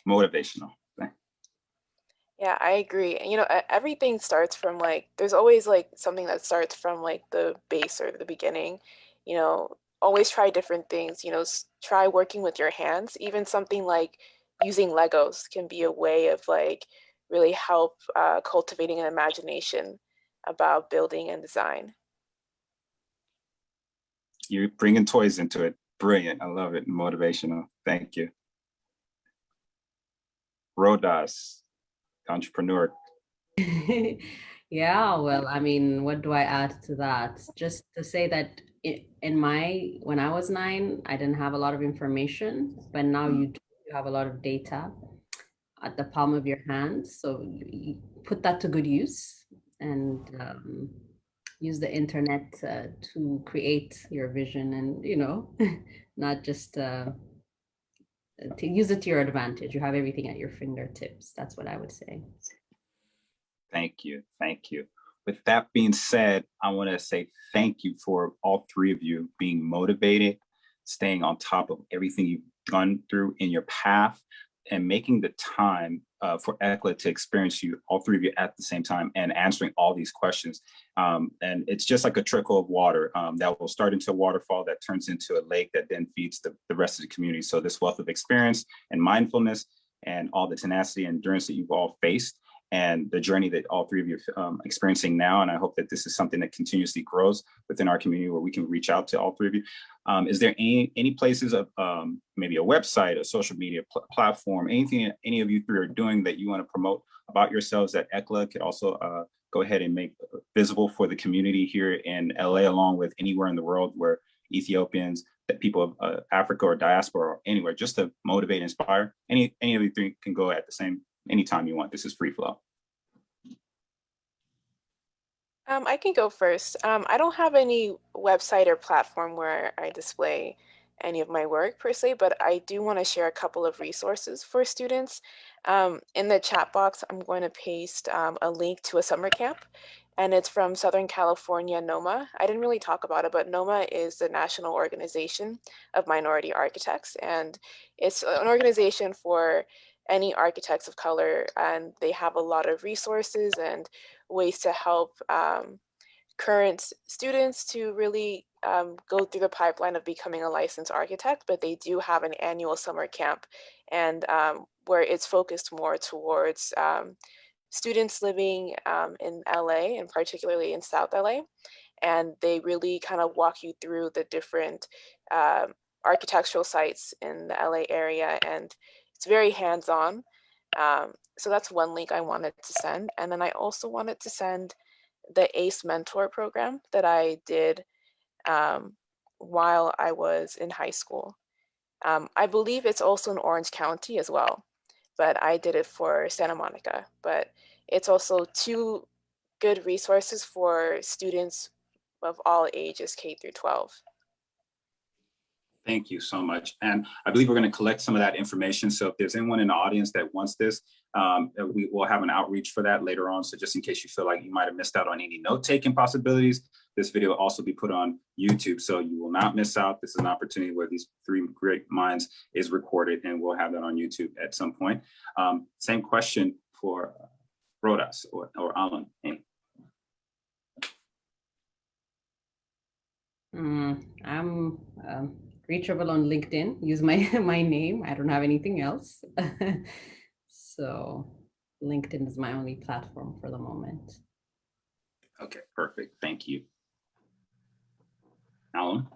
Motivational. Yeah, I agree. You know, everything starts from like, there's always like something that starts from like the base or the beginning. You know, always try different things, you know, try working with your hands. Even something like using Legos can be a way of like really help cultivating an imagination about building and design. You're bringing toys into it. Brilliant. I love it. Motivational. Thank you. Rodas, entrepreneur. Yeah, well, I mean, what do I add to that? Just to say that when I was 9, I didn't have a lot of information, but now you do have a lot of data at the palm of your hand. So you put that to good use and use the internet to create your vision and, not just to use it to your advantage. You have everything at your fingertips. That's what I would say. Thank you. Thank you. With that being said, I want to say thank you for all three of you being motivated, staying on top of everything you've gone through in your path, and making the time for ECLA to experience you, all three of you at the same time, and answering all these questions. And it's just like a trickle of water that will start into a waterfall that turns into a lake that then feeds the rest of the community. So this wealth of experience and mindfulness and all the tenacity and endurance that you've all faced, and the journey that all three of you are experiencing now. And I hope that this is something that continuously grows within our community where we can reach out to all three of you. Is there any places of maybe a website, a social media platform, anything any of you three are doing that you want to promote about yourselves that ECLA could also go ahead and make visible for the community here in LA, along with anywhere in the world where Ethiopians, that people of Africa or diaspora or anywhere, just to motivate, inspire? Any of you three can go at the same anytime you want. This is free flow. I can go first. I don't have any website or platform where I display any of my work per se, but I do want to share a couple of resources for students. In the chat box, I'm going to paste a link to a summer camp, and it's from Southern California, NOMA. I didn't really talk about it, but NOMA is the National Organization of Minority Architects, and it's an organization for any architects of color, and they have a lot of resources and ways to help current students to really go through the pipeline of becoming a licensed architect. But they do have an annual summer camp, and where it's focused more towards students living in LA, and particularly in South LA. And they really kind of walk you through the different architectural sites in the LA area, and it's very hands-on. So that's one link I wanted to send. And then I also wanted to send the ACE mentor program that I did while I was in high school. I believe it's also in Orange County as well, but I did it for Santa Monica. But it's also 2 good resources for students of all ages, K through 12. Thank you so much. And I believe we're going to collect some of that information. So if there's anyone in the audience that wants this, we will have an outreach for that later on. So just in case you feel like you might have missed out on any note-taking possibilities, this video will also be put on YouTube. So you will not miss out. This is an opportunity where these 3 great minds is recorded, and we'll have that on YouTube at some point. Same question for Rodas or Alan. Hey. I'm reachable on LinkedIn. Use my name. I don't have anything else. So LinkedIn is my only platform for the moment. Okay, perfect. Thank you. Alan?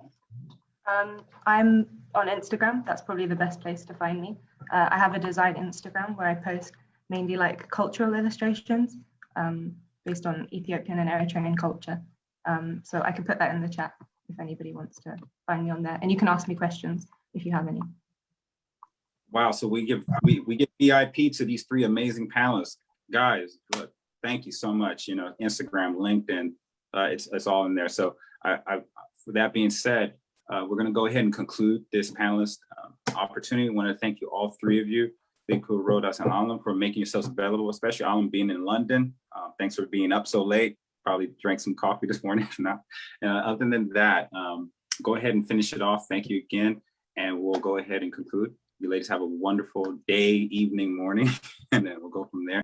I'm on Instagram. That's probably the best place to find me. I have a design Instagram where I post mainly like cultural illustrations based on Ethiopian and Eritrean culture. So I can put that in the chat if anybody wants to find me on there. And you can ask me questions if you have any. Wow, so we give VIP to these 3 amazing panelists. Guys, look, thank you so much. You know, Instagram, LinkedIn, it's all in there. So with that being said, we're going to go ahead and conclude this panelist opportunity. I want to thank you, all 3 of you, Liku, Rodas, and Alan, for making yourselves available, especially Alan being in London. Thanks for being up so late. Probably drank some coffee this morning. Other than that, go ahead and finish it off. Thank you again. And we'll go ahead and conclude. You ladies have a wonderful day, evening, morning, and then we'll go from there.